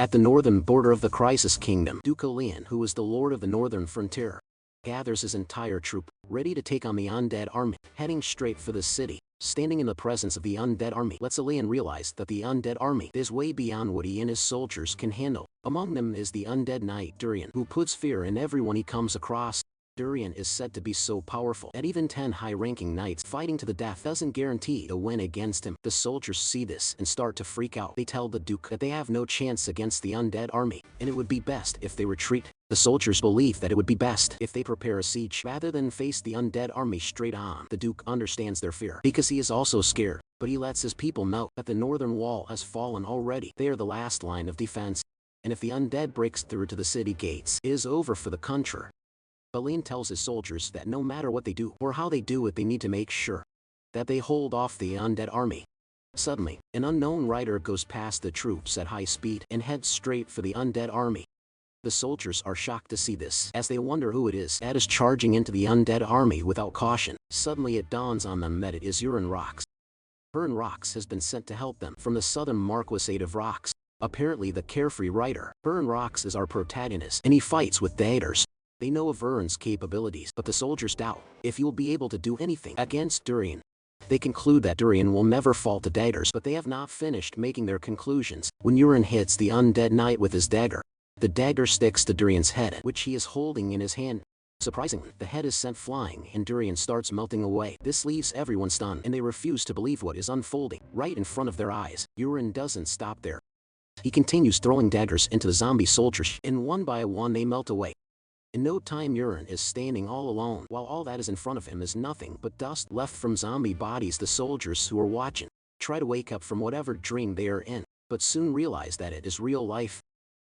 At the northern border of the Crisis Kingdom, Duke Lian, who is the lord of the northern frontier, gathers his entire troop, ready to take on the undead army, heading straight for the city. Standing in the presence of the undead army lets Lian realize that the undead army is way beyond what he and his soldiers can handle. Among them is the undead knight Durian, who puts fear in everyone he comes across. Durian is said to be so powerful that even 10 high-ranking knights fighting to the death doesn't guarantee a win against him. The soldiers see this and start to freak out. They tell the Duke that they have no chance against the undead army, and it would be best if they retreat. The soldiers believe that it would be best if they prepare a siege rather than face the undead army straight on. The Duke understands their fear because he is also scared, but he lets his people know that the northern wall has fallen already. They are the last line of defense, and if the undead breaks through to the city gates, it is over for the country. Lian tells his soldiers that no matter what they do or how they do it, they need to make sure that they hold off the undead army. Suddenly, an unknown rider goes past the troops at high speed and heads straight for the undead army. The soldiers are shocked to see this, as they wonder who it is that is charging into the undead army without caution. Suddenly it dawns on them that it is Uran Rox. Uran Rox has been sent to help them from the southern Marquisate of Rox. Apparently the carefree rider, Uran Rox, is our protagonist, and he fights with the haters. They know of Uran's capabilities, but the soldiers doubt if he will be able to do anything against Durian. They conclude that Durian will never fall to daggers, but they have not finished making their conclusions when Uran hits the undead knight with his dagger. The dagger sticks to Durian's head, which he is holding in his hand. Surprisingly, the head is sent flying and Durian starts melting away. This leaves everyone stunned, and they refuse to believe what is unfolding right in front of their eyes. Uran doesn't stop there. He continues throwing daggers into the zombie soldiers, and one by one they melt away. In no time, Uran is standing all alone, while all that is in front of him is nothing but dust left from zombie bodies. The soldiers who are watching try to wake up from whatever dream they are in, but soon realize that it is real life.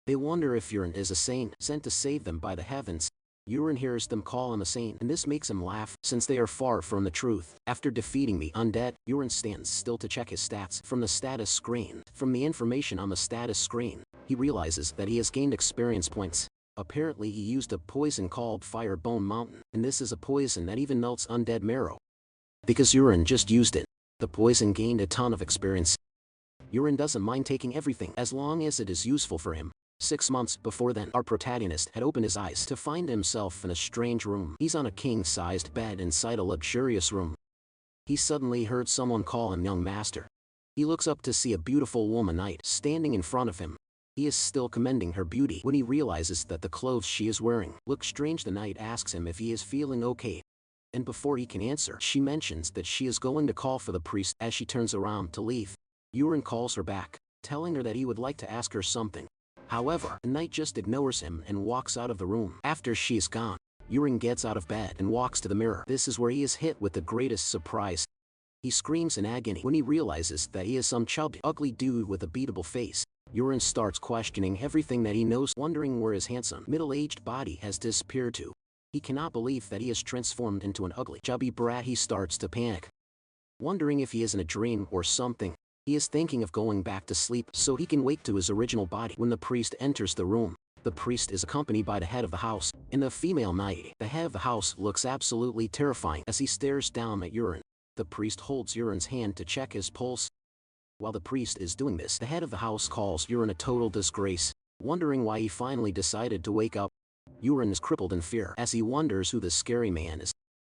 They wonder if Uran is a saint sent to save them by the heavens. Uran hears them call him a saint, and this makes him laugh, since they are far from the truth. After defeating the undead, Uran stands still to check his stats from the status screen. From the information on the status screen, he realizes that he has gained experience points. Apparently he used a poison called Firebone Mountain, and this is a poison that even melts undead marrow. Because Uran just used it, the poison gained a ton of experience. Uran doesn't mind taking everything as long as it is useful for him. 6 months before then, our protagonist had opened his eyes to find himself in a strange room. He's on a king-sized bed inside a luxurious room. He suddenly heard someone call him young master. He looks up to see a beautiful woman knight standing in front of him. He is still commending her beauty when he realizes that the clothes she is wearing look strange. The knight asks him if he is feeling okay, and before he can answer, she mentions that she is going to call for the priest. As she turns around to leave, Uran calls her back, telling her that he would like to ask her something. However, the knight just ignores him and walks out of the room. After she is gone, Uran gets out of bed and walks to the mirror. This is where he is hit with the greatest surprise. He screams in agony when he realizes that he is some chubby, ugly dude with a beatable face. Uran starts questioning everything that he knows, wondering where his handsome, middle-aged body has disappeared to. He cannot believe that he is transformed into an ugly, chubby brat. He starts to panic, wondering if he is in a dream or something. He is thinking of going back to sleep so he can wake to his original body when the priest enters the room. The priest is accompanied by the head of the house and the female knight. The head of the house looks absolutely terrifying as he stares down at Uran. The priest holds Uran's hand to check his pulse. While the priest is doing this, the head of the house calls Uran a total disgrace, wondering why he finally decided to wake up. Uran is crippled in fear as he wonders who the scary man is.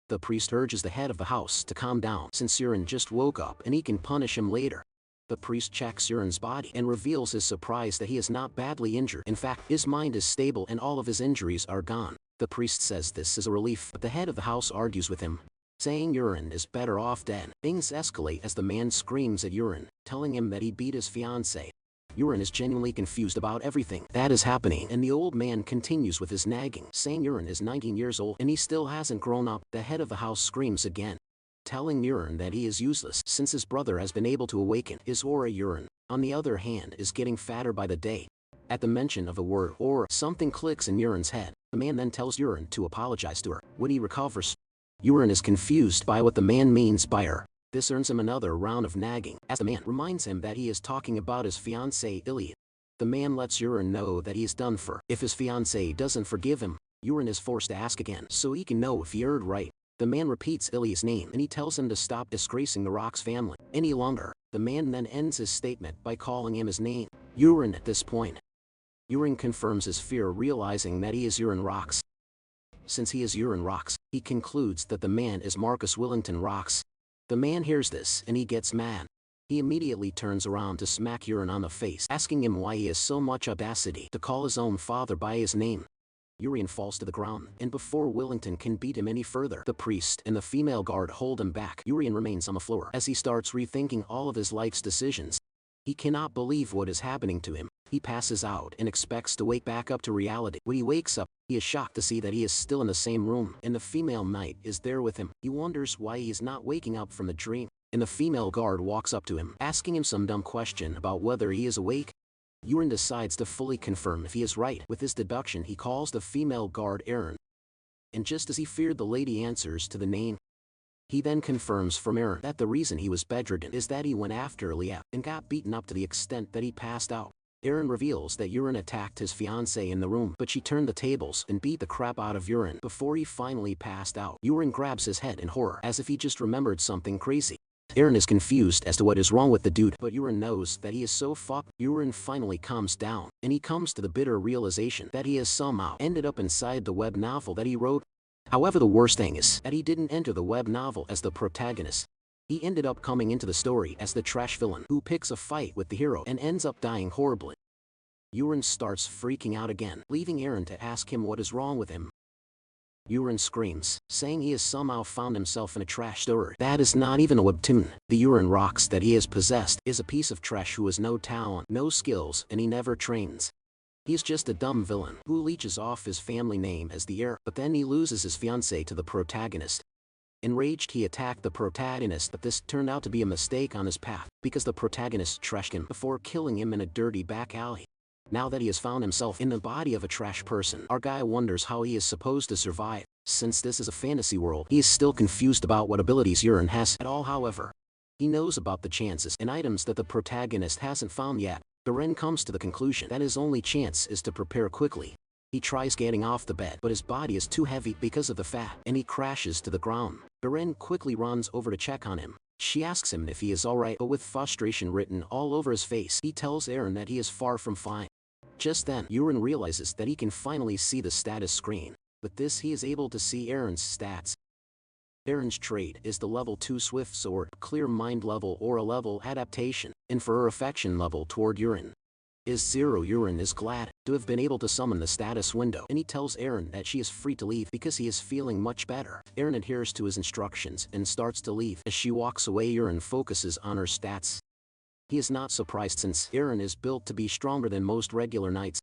The priest urges the head of the house to calm down since Uran just woke up and he can punish him later. The priest checks Uran's body and reveals his surprise that he is not badly injured. In fact, his mind is stable and all of his injuries are gone. The priest says this is a relief, but the head of the house argues with him, saying Uran is better off dead. Things escalate as the man screams at Uran, telling him that he beat his fiancée. Uran is genuinely confused about everything that is happening, and the old man continues with his nagging, saying Uran is 19 years old and he still hasn't grown up. The head of the house screams again, telling Uran that he is useless since his brother has been able to awaken his aura. Uran, on the other hand, is getting fatter by the day. At the mention of the word aura, something clicks in Uran's head. The man then tells Uran to apologize to her. When he recovers, Uran is confused by what the man means by her. This earns him another round of nagging, as the man reminds him that he is talking about his fiancée Iliad. The man lets Uran know that he is done for. If his fiancée doesn't forgive him, Uran is forced to ask again so he can know if he heard right. The man repeats Iliad's name and he tells him to stop disgracing the Rox family any longer. The man then ends his statement by calling him his name, Uran. At this point, Urine confirms his fear, realizing that he is Urine Rocks. Since he is Urine Rocks, he concludes that the man is Marcus Willington Rocks. The man hears this and he gets mad. He immediately turns around to smack Urine on the face, asking him why he has so much audacity to call his own father by his name. Urine falls to the ground, and before Willington can beat him any further, the priest and the female guard hold him back. Urine remains on the floor as he starts rethinking all of his life's decisions. He cannot believe what is happening to him. He passes out and expects to wake back up to reality. When he wakes up, he is shocked to see that he is still in the same room, and the female knight is there with him. He wonders why he is not waking up from the dream, and the female guard walks up to him, asking him some dumb question about whether he is awake. Urine decides to fully confirm if he is right. With his deduction, he calls the female guard Aaron. And just as he feared, the lady answers to the name. He then confirms from Aaron that the reason he was bedridden is that he went after Leah and got beaten up to the extent that he passed out. Aaron reveals that Urine attacked his fiancée in the room, but she turned the tables and beat the crap out of Urine before he finally passed out. Urine grabs his head in horror, as if he just remembered something crazy. Aaron is confused as to what is wrong with the dude, but Urine knows that he is so fucked. Urine finally calms down, and he comes to the bitter realization that he has somehow ended up inside the web novel that he wrote. However, the worst thing is that he didn't enter the web novel as the protagonist. He ended up coming into the story as the trash villain who picks a fight with the hero and ends up dying horribly. Urine starts freaking out again, leaving Aaron to ask him what is wrong with him. Urine screams, saying he has somehow found himself in a trash story that is not even a webtoon. The Urine Rocks that he has possessed is a piece of trash who has no talent, no skills, and he never trains. He's just a dumb villain who leeches off his family name as the heir, but then he loses his fiancée to the protagonist. Enraged, he attacked the protagonist, but this turned out to be a mistake on his path, because the protagonist trashed him before killing him in a dirty back alley. Now that he has found himself in the body of a trash person, our guy wonders how he is supposed to survive. Since this is a fantasy world, he is still confused about what abilities Urine has at all. However, he knows about the chances and items that the protagonist hasn't found yet. Ren comes to the conclusion that his only chance is to prepare quickly. He tries getting off the bed, but his body is too heavy because of the fat, and he crashes to the ground. Ren quickly runs over to check on him. She asks him if he is alright, but with frustration written all over his face, he tells Aaron that he is far from fine. Just then, Urine realizes that he can finally see the status screen. With this, he is able to see Aaron's stats. Aaron's trait is the level 2 Swift Sword, Clear Mind level or a level adaptation, and for her affection level toward Urine is 0. Urine is glad to have been able to summon the status window, and he tells Aaron that she is free to leave because he is feeling much better. Aaron adheres to his instructions and starts to leave. As she walks away, Urine focuses on her stats. He is not surprised since Aaron is built to be stronger than most regular knights.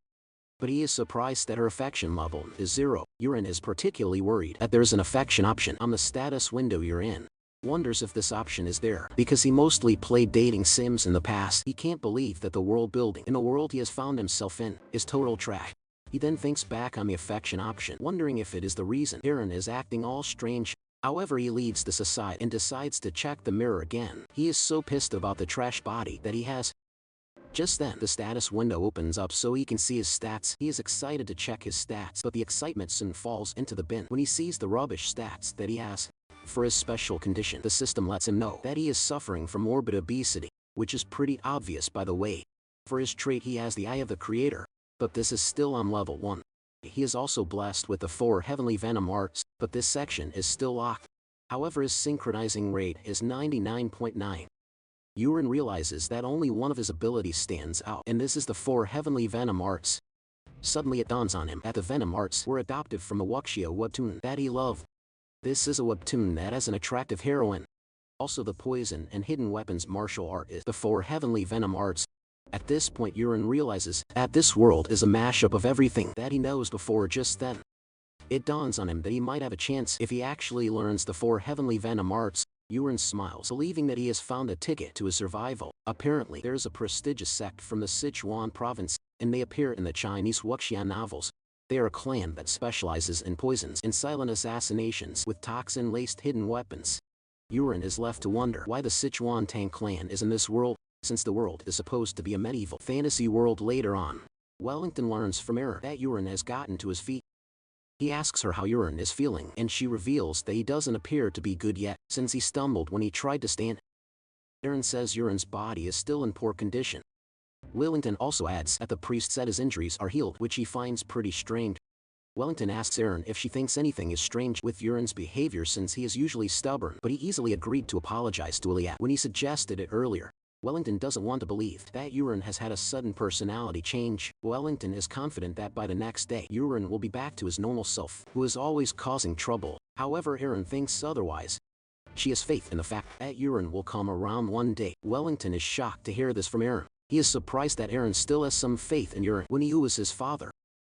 But he is surprised that her affection level is 0. Urine is particularly worried that there is an affection option on the status window you're in. Wonders if this option is there, because he mostly played dating sims in the past. He can't believe that the world building in the world he has found himself in is total trash. He then thinks back on the affection option, wondering if it is the reason Aaron is acting all strange. However, he leaves this aside and decides to check the mirror again. He is so pissed about the trash body that he has. Just then, the status window opens up so he can see his stats. He is excited to check his stats, but the excitement soon falls into the bin when he sees the rubbish stats that he has. For his special condition, the system lets him know that he is suffering from morbid obesity, which is pretty obvious by the way. For his trait, he has the Eye of the Creator, but this is still on level 1. He is also blessed with the 4 Heavenly Venom Arts, but this section is still locked. However, his synchronizing rate is 99.9. Urine realizes that only one of his abilities stands out, and this is the 4 Heavenly Venom Arts. Suddenly it dawns on him that the Venom Arts were adopted from a wuxia webtoon that he loved. This is a webtoon that has an attractive heroine. Also, the poison and hidden weapons martial art is the 4 Heavenly Venom Arts. At this point, Urine realizes that this world is a mashup of everything that he knows before. Just then, it dawns on him that he might have a chance if he actually learns the 4 Heavenly Venom Arts. Urine smiles, believing that he has found a ticket to his survival. Apparently, there is a prestigious sect from the Sichuan province, and they appear in the Chinese wuxia novels. They are a clan that specializes in poisons and silent assassinations with toxin-laced hidden weapons. Urine is left to wonder why the Sichuan Tang clan is in this world, since the world is supposed to be a medieval fantasy world. Later on, Wellington learns from Aaron that Urine has gotten to his feet. He asks her how Urine is feeling, and she reveals that he doesn't appear to be good yet, since he stumbled when he tried to stand. Aaron says Urine's body is still in poor condition. Wellington also adds that the priest said his injuries are healed, which he finds pretty strange. Wellington asks Aaron if she thinks anything is strange with Uran's behavior since he is usually stubborn, but he easily agreed to apologize to Eliat when he suggested it earlier. Wellington doesn't want to believe that Uran has had a sudden personality change. Wellington is confident that by the next day, Uran will be back to his normal self, who is always causing trouble. However, Aaron thinks otherwise. She has faith in the fact that Uran will come around one day. Wellington is shocked to hear this from Aaron. He is surprised that Aaron still has some faith in Uran when he, who is his father,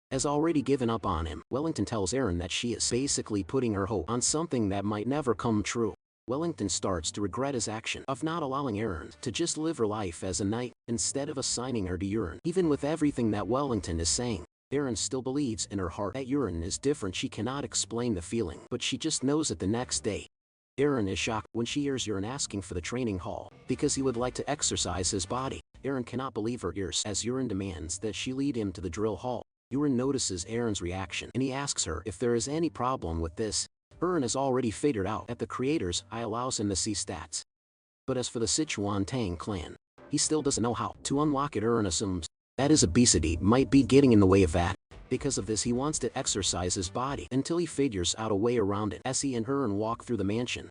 has already given up on him. Wellington tells Aaron that she is basically putting her hope on something that might never come true. Wellington starts to regret his action of not allowing Aaron to just live her life as a knight instead of assigning her to Uran. Even with everything that Wellington is saying, Aaron still believes in her heart that Uran is different. She cannot explain the feeling, but she just knows it the next day. Aaron is shocked when she hears Uran asking for the training hall because he would like to exercise his body. Aaron cannot believe her ears as Uran demands that she lead him to the drill hall. Uran notices Aaron's reaction and he asks her if there is any problem with this. Aaron has already figured out that the creator's eye allows him to see stats. But as for the Sichuan Tang clan, he still doesn't know how to unlock it. Aaron assumes that his obesity might be getting in the way of that. Because of this, he wants to exercise his body until he figures out a way around it. As he and Aaron walk through the mansion,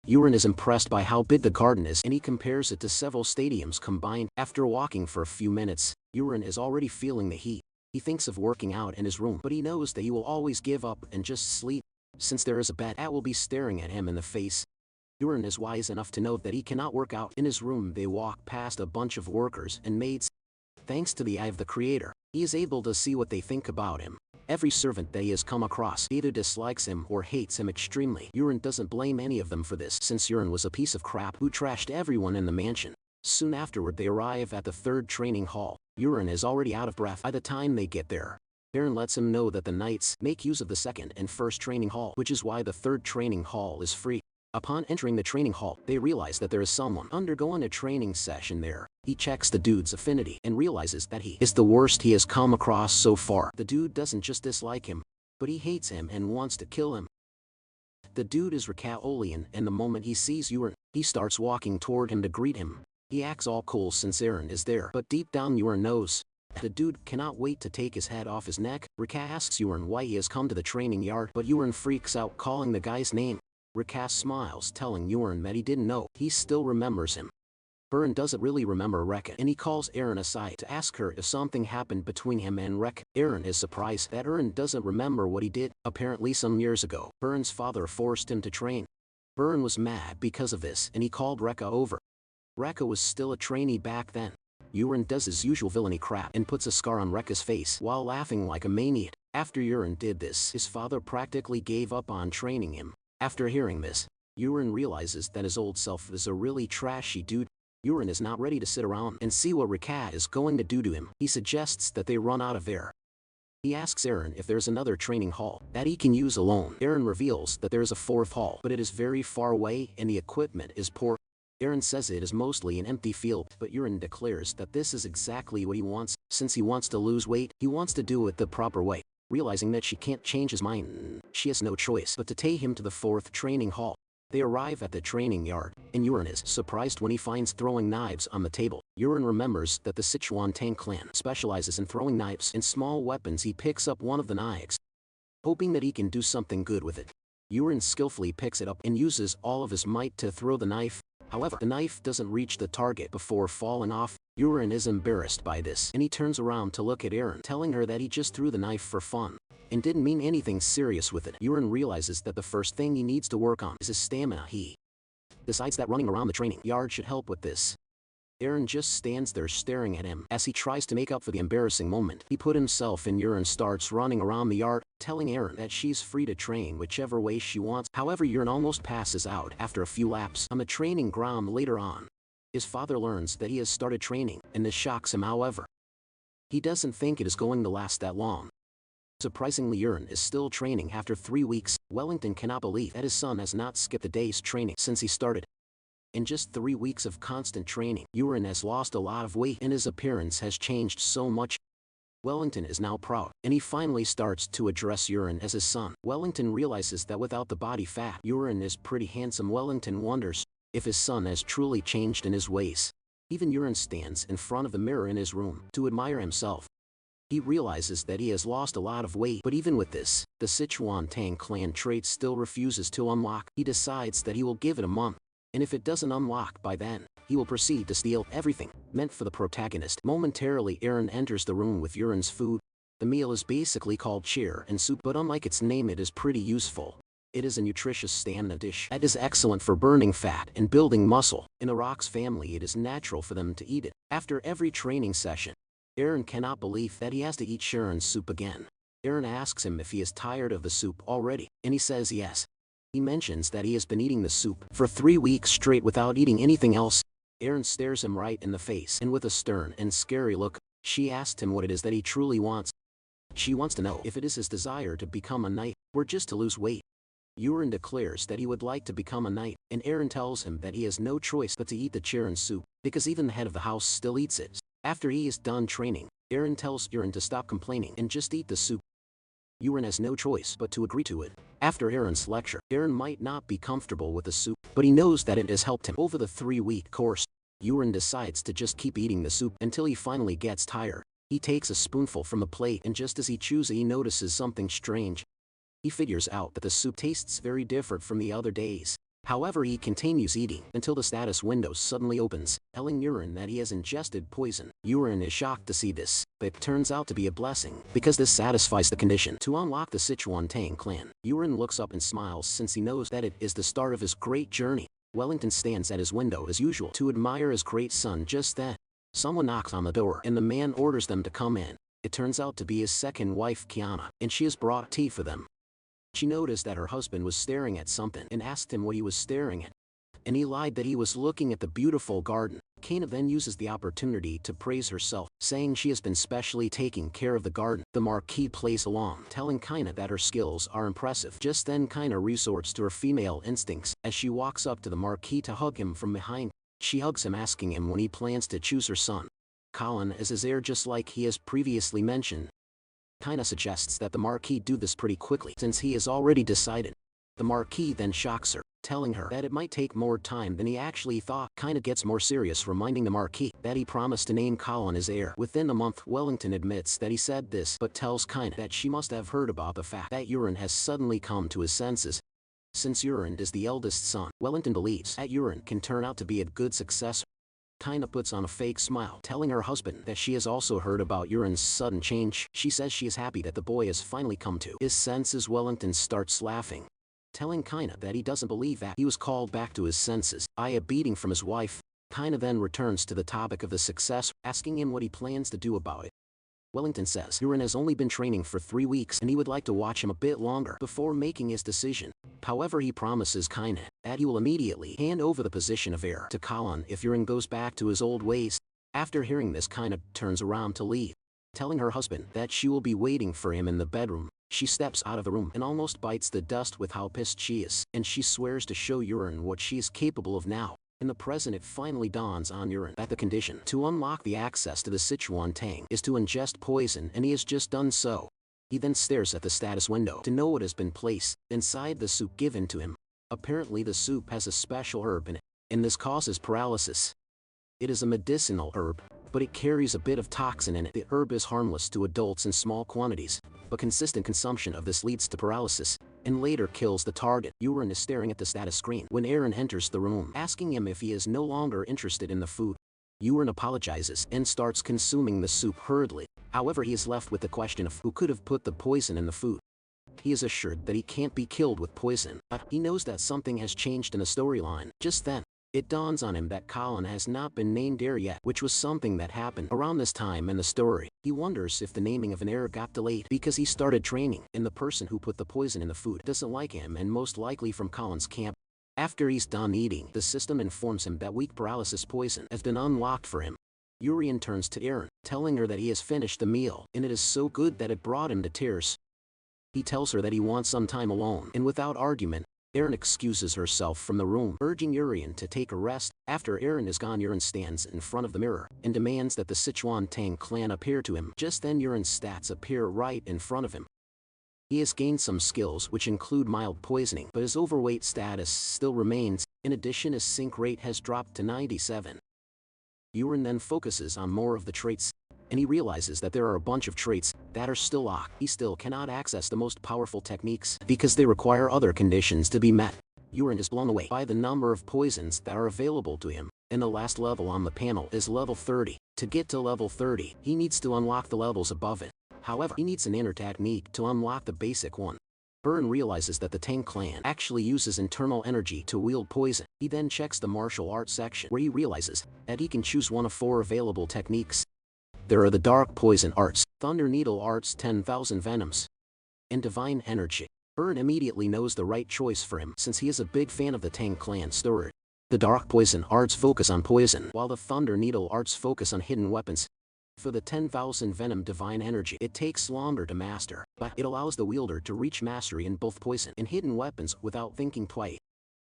Uran is impressed by how big the garden is and he compares it to several stadiums combined. After walking for a few minutes, Uran is already feeling the heat. He thinks of working out in his room, but he knows that he will always give up and just sleep. Since there is a bed that will be staring at him in the face, Uran is wise enough to know that he cannot work out in his room. They walk past a bunch of workers and maids. Thanks to the eye of the creator, he is able to see what they think about him. Every servant that he has come across either dislikes him or hates him extremely. Uran doesn't blame any of them for this, since Uran was a piece of crap who trashed everyone in the mansion. Soon afterward, they arrive at the third training hall. Uran is already out of breath by the time they get there. Aaron lets him know that the knights make use of the second and first training hall, which is why the third training hall is free. Upon entering the training hall, they realize that there is someone undergoing a training session there. He checks the dude's affinity and realizes that he is the worst he has come across so far. The dude doesn't just dislike him, but he hates him and wants to kill him. The dude is Rakaolian, and the moment he sees Uran, he starts walking toward him to greet him. He acts all cool since Aaron is there, but deep down Uran knows. The dude cannot wait to take his head off his neck. Raka asks Uran why he has come to the training yard, but Uran freaks out calling the guy's name. Raka smiles, telling Uran that he didn't know. He still remembers him. Aaron doesn't really remember Reka, and he calls Aaron aside to ask her if something happened between him and Reka. Aaron is surprised that Aaron doesn't remember what he did. Apparently some years ago, Aaron's father forced him to train. Aaron was mad because of this, and he called Reka over. Reka was still a trainee back then. Uran does his usual villainy crap and puts a scar on Reka's face while laughing like a maniac. After Uran did this, his father practically gave up on training him. After hearing this, Uran realizes that his old self is a really trashy dude. Uran is not ready to sit around and see what Raka is going to do to him. He suggests that they run out of there. He asks Aaron if there's another training hall that he can use alone. Aaron reveals that there is a fourth hall, but it is very far away and the equipment is poor. Aaron says it is mostly an empty field, but Uran declares that this is exactly what he wants. Since he wants to lose weight, he wants to do it the proper way. Realizing that she can't change his mind, she has no choice but to take him to the fourth training hall. They arrive at the training yard, and Uran is surprised when he finds throwing knives on the table. Uran remembers that the Sichuan Tang clan specializes in throwing knives and small weapons. He picks up one of the knives, hoping that he can do something good with it. Uran skillfully picks it up and uses all of his might to throw the knife. However, the knife doesn't reach the target before falling off. Uran is embarrassed by this, and he turns around to look at Aaron, telling her that he just threw the knife for fun and didn't mean anything serious with it. Uran realizes that the first thing he needs to work on is his stamina. He decides that running around the training yard should help with this. Aaron just stands there staring at him as he tries to make up for the embarrassing moment. He put himself in. Uran starts running around the yard, telling Aaron that she's free to train whichever way she wants. However, Uran almost passes out after a few laps on the training ground later on. His father learns that he has started training, and this shocks him. However, he doesn't think it is going to last that long. Surprisingly, Uran is still training after 3 weeks. Wellington cannot believe that his son has not skipped a day's training since he started. In just 3 weeks of constant training, Uran has lost a lot of weight and his appearance has changed so much. Wellington is now proud, and he finally starts to address Uran as his son. Wellington realizes that without the body fat, Uran is pretty handsome. Wellington wonders if his son has truly changed in his ways. Even Urin stands in front of the mirror in his room to admire himself. He realizes that he has lost a lot of weight, but even with this, the Sichuan Tang clan trait still refuses to unlock. He decides that he will give it a month, and if it doesn't unlock by then, he will proceed to steal everything meant for the protagonist. Momentarily, Aaron enters the room with Urin's food. The meal is basically called cheer and soup, but unlike its name, it is pretty useful. It is a nutritious stamina dish that is excellent for burning fat and building muscle. In the Rock's family, it is natural for them to eat it after every training session. Aaron cannot believe that he has to eat Sharon's soup again. Aaron asks him if he is tired of the soup already, and he says yes. He mentions that he has been eating the soup for 3 weeks straight without eating anything else. Aaron stares him right in the face, and with a stern and scary look, she asks him what it is that he truly wants. She wants to know if it is his desire to become a knight, or just to lose weight. Aaron declares that he would like to become a knight, and Aaron tells him that he has no choice but to eat the Sharon soup, because even the head of the house still eats it. After he is done training, Aaron tells Aaron to stop complaining and just eat the soup. Aaron has no choice but to agree to it. After Aaron's lecture, Aaron might not be comfortable with the soup, but he knows that it has helped him over the 3-week course. Aaron decides to just keep eating the soup until he finally gets tired. He takes a spoonful from the plate, and just as he chews it, he notices something strange. He figures out that the soup tastes very different from the other days. However, he continues eating until the status window suddenly opens, telling Aaron that he has ingested poison. Aaron is shocked to see this, but it turns out to be a blessing, because this satisfies the condition to unlock the Sichuan Tang clan. Aaron looks up and smiles since he knows that it is the start of his great journey. Wellington stands at his window as usual to admire his great son. Just then, someone knocks on the door, and the man orders them to come in. It turns out to be his second wife, Kiana, and she has brought tea for them. She noticed that her husband was staring at something and asked him what he was staring at, and he lied that he was looking at the beautiful garden. Kana then uses the opportunity to praise herself, saying she has been specially taking care of the garden. The Marquis plays along, telling Kana that her skills are impressive. Just then, Kana resorts to her female instincts as she walks up to the Marquis to hug him from behind. She hugs him, asking him when he plans to choose her son. Colin is his heir, just like he has previously mentioned. Kana suggests that the Marquis do this pretty quickly since he has already decided. The Marquis then shocks her, telling her that it might take more time than he actually thought. Kana gets more serious, reminding the Marquis that he promised to name Colin his heir within a month. Wellington admits that he said this, but tells Kana that she must have heard about the fact that Aaron has suddenly come to his senses. Since Aaron is the eldest son, Wellington believes that Aaron can turn out to be a good successor. Kana puts on a fake smile, telling her husband that she has also heard about Aaron's sudden change. She says she is happy that the boy has finally come to his senses. Wellington starts laughing, telling Kana that he doesn't believe that he was called back to his senses by a beating from his wife. Kana then returns to the topic of the success, asking him what he plans to do about it. Wellington says Aaron has only been training for 3 weeks and he would like to watch him a bit longer before making his decision. However, he promises Kana that he will immediately hand over the position of heir to Colin if Aaron goes back to his old ways. After hearing this, Kana turns around to leave, telling her husband that she will be waiting for him in the bedroom. She steps out of the room and almost bites the dust with how pissed she is, and she swears to show Aaron what she is capable of now. In the present, it finally dawns on Aaron that the condition to unlock the access to the Sichuan Tang is to ingest poison, and he has just done so. He then stares at the status window to know what has been placed inside the soup given to him. Apparently the soup has a special herb in it, and this causes paralysis. It is a medicinal herb, but it carries a bit of toxin in it. The herb is harmless to adults in small quantities, but consistent consumption of this leads to paralysis, and later kills the target. Aaron is staring at the status screen when Aaron enters the room, asking him if he is no longer interested in the food. Aaron apologizes and starts consuming the soup hurriedly. However, he is left with the question of who could have put the poison in the food. He is assured that he can't be killed with poison, but he knows that something has changed in the storyline. Just then, it dawns on him that Colin has not been named heir yet, which was something that happened around this time in the story. He wonders if the naming of an heir got delayed because he started training, and the person who put the poison in the food doesn't like him, and most likely from Colin's camp. After he's done eating, the system informs him that weak paralysis poison has been unlocked for him. Urian turns to Aaron, telling her that he has finished the meal, and it is so good that it brought him to tears. He tells her that he wants some time alone, and without argument, Aaron excuses herself from the room, urging Urian to take a rest. After Aaron is gone, Aaron stands in front of the mirror and demands that the Sichuan Tang clan appear to him. Just then, Aaron's stats appear right in front of him. He has gained some skills which include mild poisoning, but his overweight status still remains. In addition, his sync rate has dropped to 97. Yurin then focuses on more of the traits, and he realizes that there are a bunch of traits that are still locked. He still cannot access the most powerful techniques because they require other conditions to be met. Yurin is blown away by the number of poisons that are available to him, and the last level on the panel is level 30. To get to level 30, he needs to unlock the levels above it. However, he needs an inner technique to unlock the basic one. Burn realizes that the Tang clan actually uses internal energy to wield poison. He then checks the martial arts section where he realizes that he can choose one of 4 available techniques. There are the Dark Poison Arts, Thunder Needle Arts 10,000 Venoms, and Divine Energy. Burn immediately knows the right choice for him since he is a big fan of the Tang clan story. The Dark Poison Arts focus on poison, while the Thunder Needle Arts focus on hidden weapons. For the 10,000 Venom Divine Energy, it takes longer to master, but it allows the wielder to reach mastery in both poison and hidden weapons without thinking twice.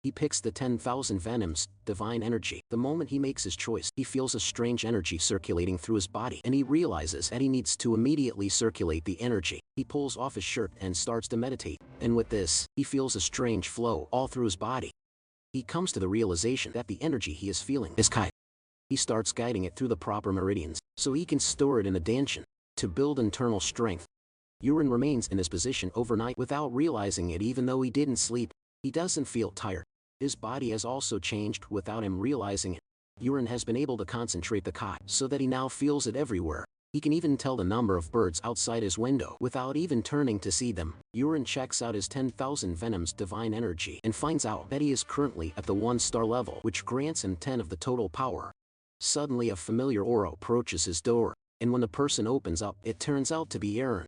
He picks the 10,000 Venoms Divine Energy. The moment he makes his choice, he feels a strange energy circulating through his body, and he realizes that he needs to immediately circulate the energy. He pulls off his shirt and starts to meditate, and with this, he feels a strange flow all through his body. He comes to the realization that the energy he is feeling is Kai. He starts guiding it through the proper meridians, so he can store it in a danshin to build internal strength. Yurin remains in his position overnight without realizing it. Even though he didn't sleep, he doesn't feel tired. His body has also changed without him realizing it. Yurin has been able to concentrate the Kai so that he now feels it everywhere. He can even tell the number of birds outside his window without even turning to see them. Yurin checks out his 10,000 Venoms Divine Energy and finds out that he is currently at the 1-star level, which grants him 10 of the total power. Suddenly a familiar aura approaches his door, and when the person opens up, it turns out to be Eren.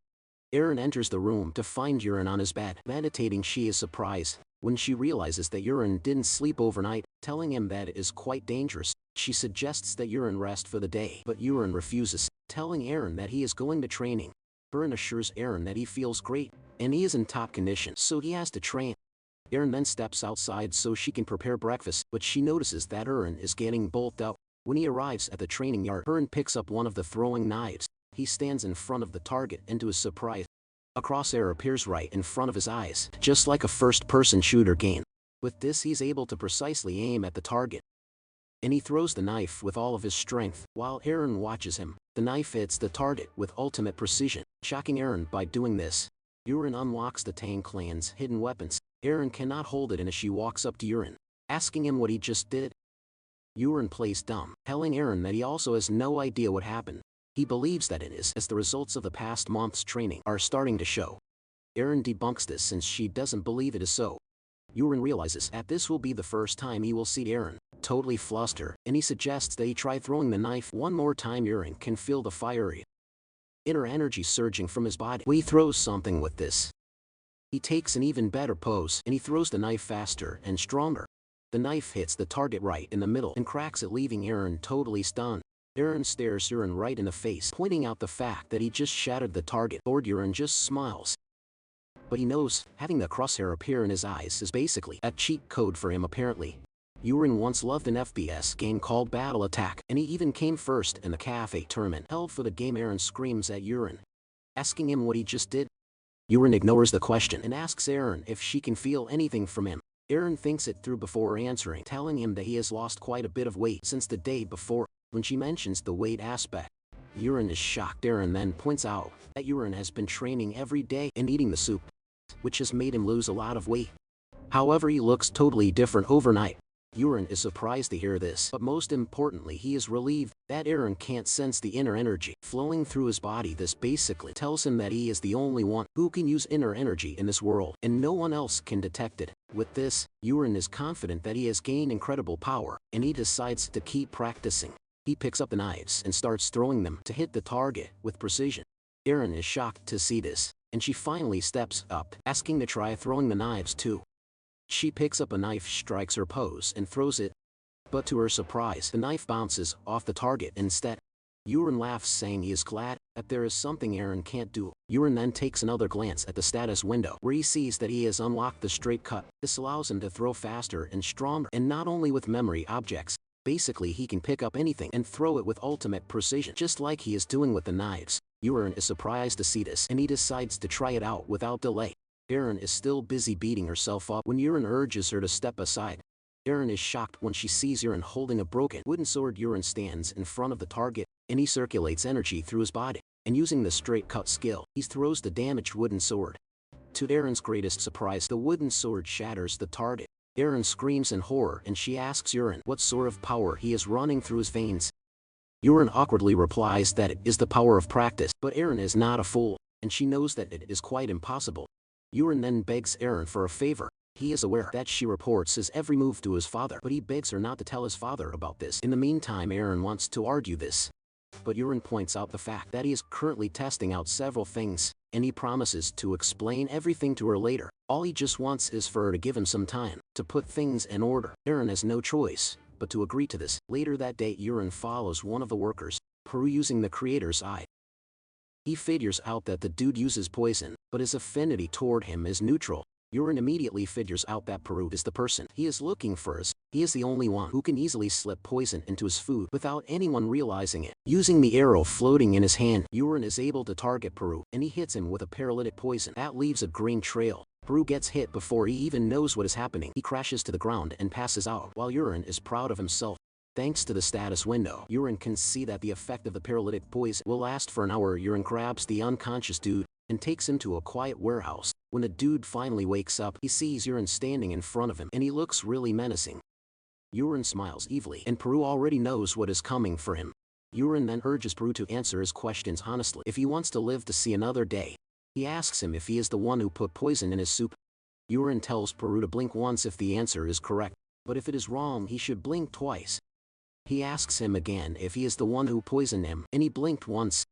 Eren enters the room to find Yurin on his bed, meditating. She is surprised when she realizes that Yurin didn't sleep overnight, telling him that it is quite dangerous. She suggests that Yurin rest for the day, but Yurin refuses, telling Eren that he is going to training. Eren assures Eren that he feels great, and he is in top condition, so he has to train. Eren then steps outside so she can prepare breakfast, but she notices that Eren is getting bulked up. When he arrives at the training yard, Eren picks up one of the throwing knives. He stands in front of the target, and to his surprise, a crosshair appears right in front of his eyes, just like a first-person shooter game. With this, he's able to precisely aim at the target, and he throws the knife with all of his strength. While Eren watches him, the knife hits the target with ultimate precision, shocking Eren. By doing this, Yurin unlocks the Tang clan's hidden weapons. Eren cannot hold it, and as she walks up to Yurin, asking him what he just did, Yurin plays dumb, telling Eren that he also has no idea what happened. He believes that it is as the results of the past month's training are starting to show. Eren debunks this since she doesn't believe it is so. Yurin realizes that this will be the first time he will see Eren totally flustered, and he suggests that he try throwing the knife one more time. Eren can feel the fiery inner energy surging from his body. He throws something with this. He takes an even better pose, and he throws the knife faster and stronger. The knife hits the target right in the middle and cracks it, leaving Eren totally stunned. Eren stares Yurin right in the face, pointing out the fact that he just shattered the target. Lord Yurin just smiles. But he knows, having the crosshair appear in his eyes is basically a cheat code for him apparently. Yurin once loved an FPS game called Battle Attack, and he even came first in the cafe tournament held for the game. Eren screams at Yurin, asking him what he just did. Yurin ignores the question and asks Eren if she can feel anything from him. Eren thinks it through before answering, telling him that he has lost quite a bit of weight since the day before. When she mentions the weight aspect, Yurin is shocked. Eren then points out that Yurin has been training every day and eating the soup, which has made him lose a lot of weight. However, he looks totally different overnight. Yurin is surprised to hear this, but most importantly, he is relieved that Eren can't sense the inner energy flowing through his body. This basically tells him that he is the only one who can use inner energy in this world, and no one else can detect it. With this, Yurin is confident that he has gained incredible power, and he decides to keep practicing. He picks up the knives and starts throwing them to hit the target with precision. Eren is shocked to see this, and she finally steps up, asking to try throwing the knives too. She picks up a knife, strikes her pose, and throws it. But to her surprise, the knife bounces off the target instead. Yurin laughs, saying he is glad that there is something Eren can't do. Yurin then takes another glance at the status window, where he sees that he has unlocked the straight cut. This allows him to throw faster and stronger, and not only with memory objects. Basically, he can pick up anything and throw it with ultimate precision, just like he is doing with the knives. Yurin is surprised to see this, and he decides to try it out without delay. Eren is still busy beating herself up when Yurin urges her to step aside. Aaron is shocked when she sees Urine holding a broken wooden sword. Urine stands in front of the target, and he circulates energy through his body, and using the straight cut skill, he throws the damaged wooden sword. To Aaron's greatest surprise, the wooden sword shatters the target. Aaron screams in horror and she asks Urine what sort of power he is running through his veins. Urine awkwardly replies that it is the power of practice, but Aaron is not a fool, and she knows that it is quite impossible. Urine then begs Aaron for a favor. He is aware that she reports his every move to his father, but he begs her not to tell his father about this. In the meantime, Aaron wants to argue this, but Urine points out the fact that he is currently testing out several things, and he promises to explain everything to her later. All he just wants is for her to give him some time to put things in order. Aaron has no choice but to agree to this. Later that day, Urine follows one of the workers, Peru, using the creator's eye. He figures out that the dude uses poison, but his affinity toward him is neutral. Urine immediately figures out that Peru is the person he is looking for, as he is the only one who can easily slip poison into his food without anyone realizing it. Using the arrow floating in his hand, Urine is able to target Peru, and he hits him with a paralytic poison that leaves a green trail. Peru gets hit before he even knows what is happening. He crashes to the ground and passes out, while Urine is proud of himself. Thanks to the status window, Urine can see that the effect of the paralytic poison will last for an hour. Urine grabs the unconscious dude and takes him to a quiet warehouse. When the dude finally wakes up, he sees Urine standing in front of him, and he looks really menacing. Urine smiles evilly, and Peru already knows what is coming for him. Urine then urges Peru to answer his questions honestly if he wants to live to see another day. He asks him if he is the one who put poison in his soup. Urine tells Peru to blink once if the answer is correct, but if it is wrong, he should blink twice. He asks him again if he is the one who poisoned him, and he blinked once.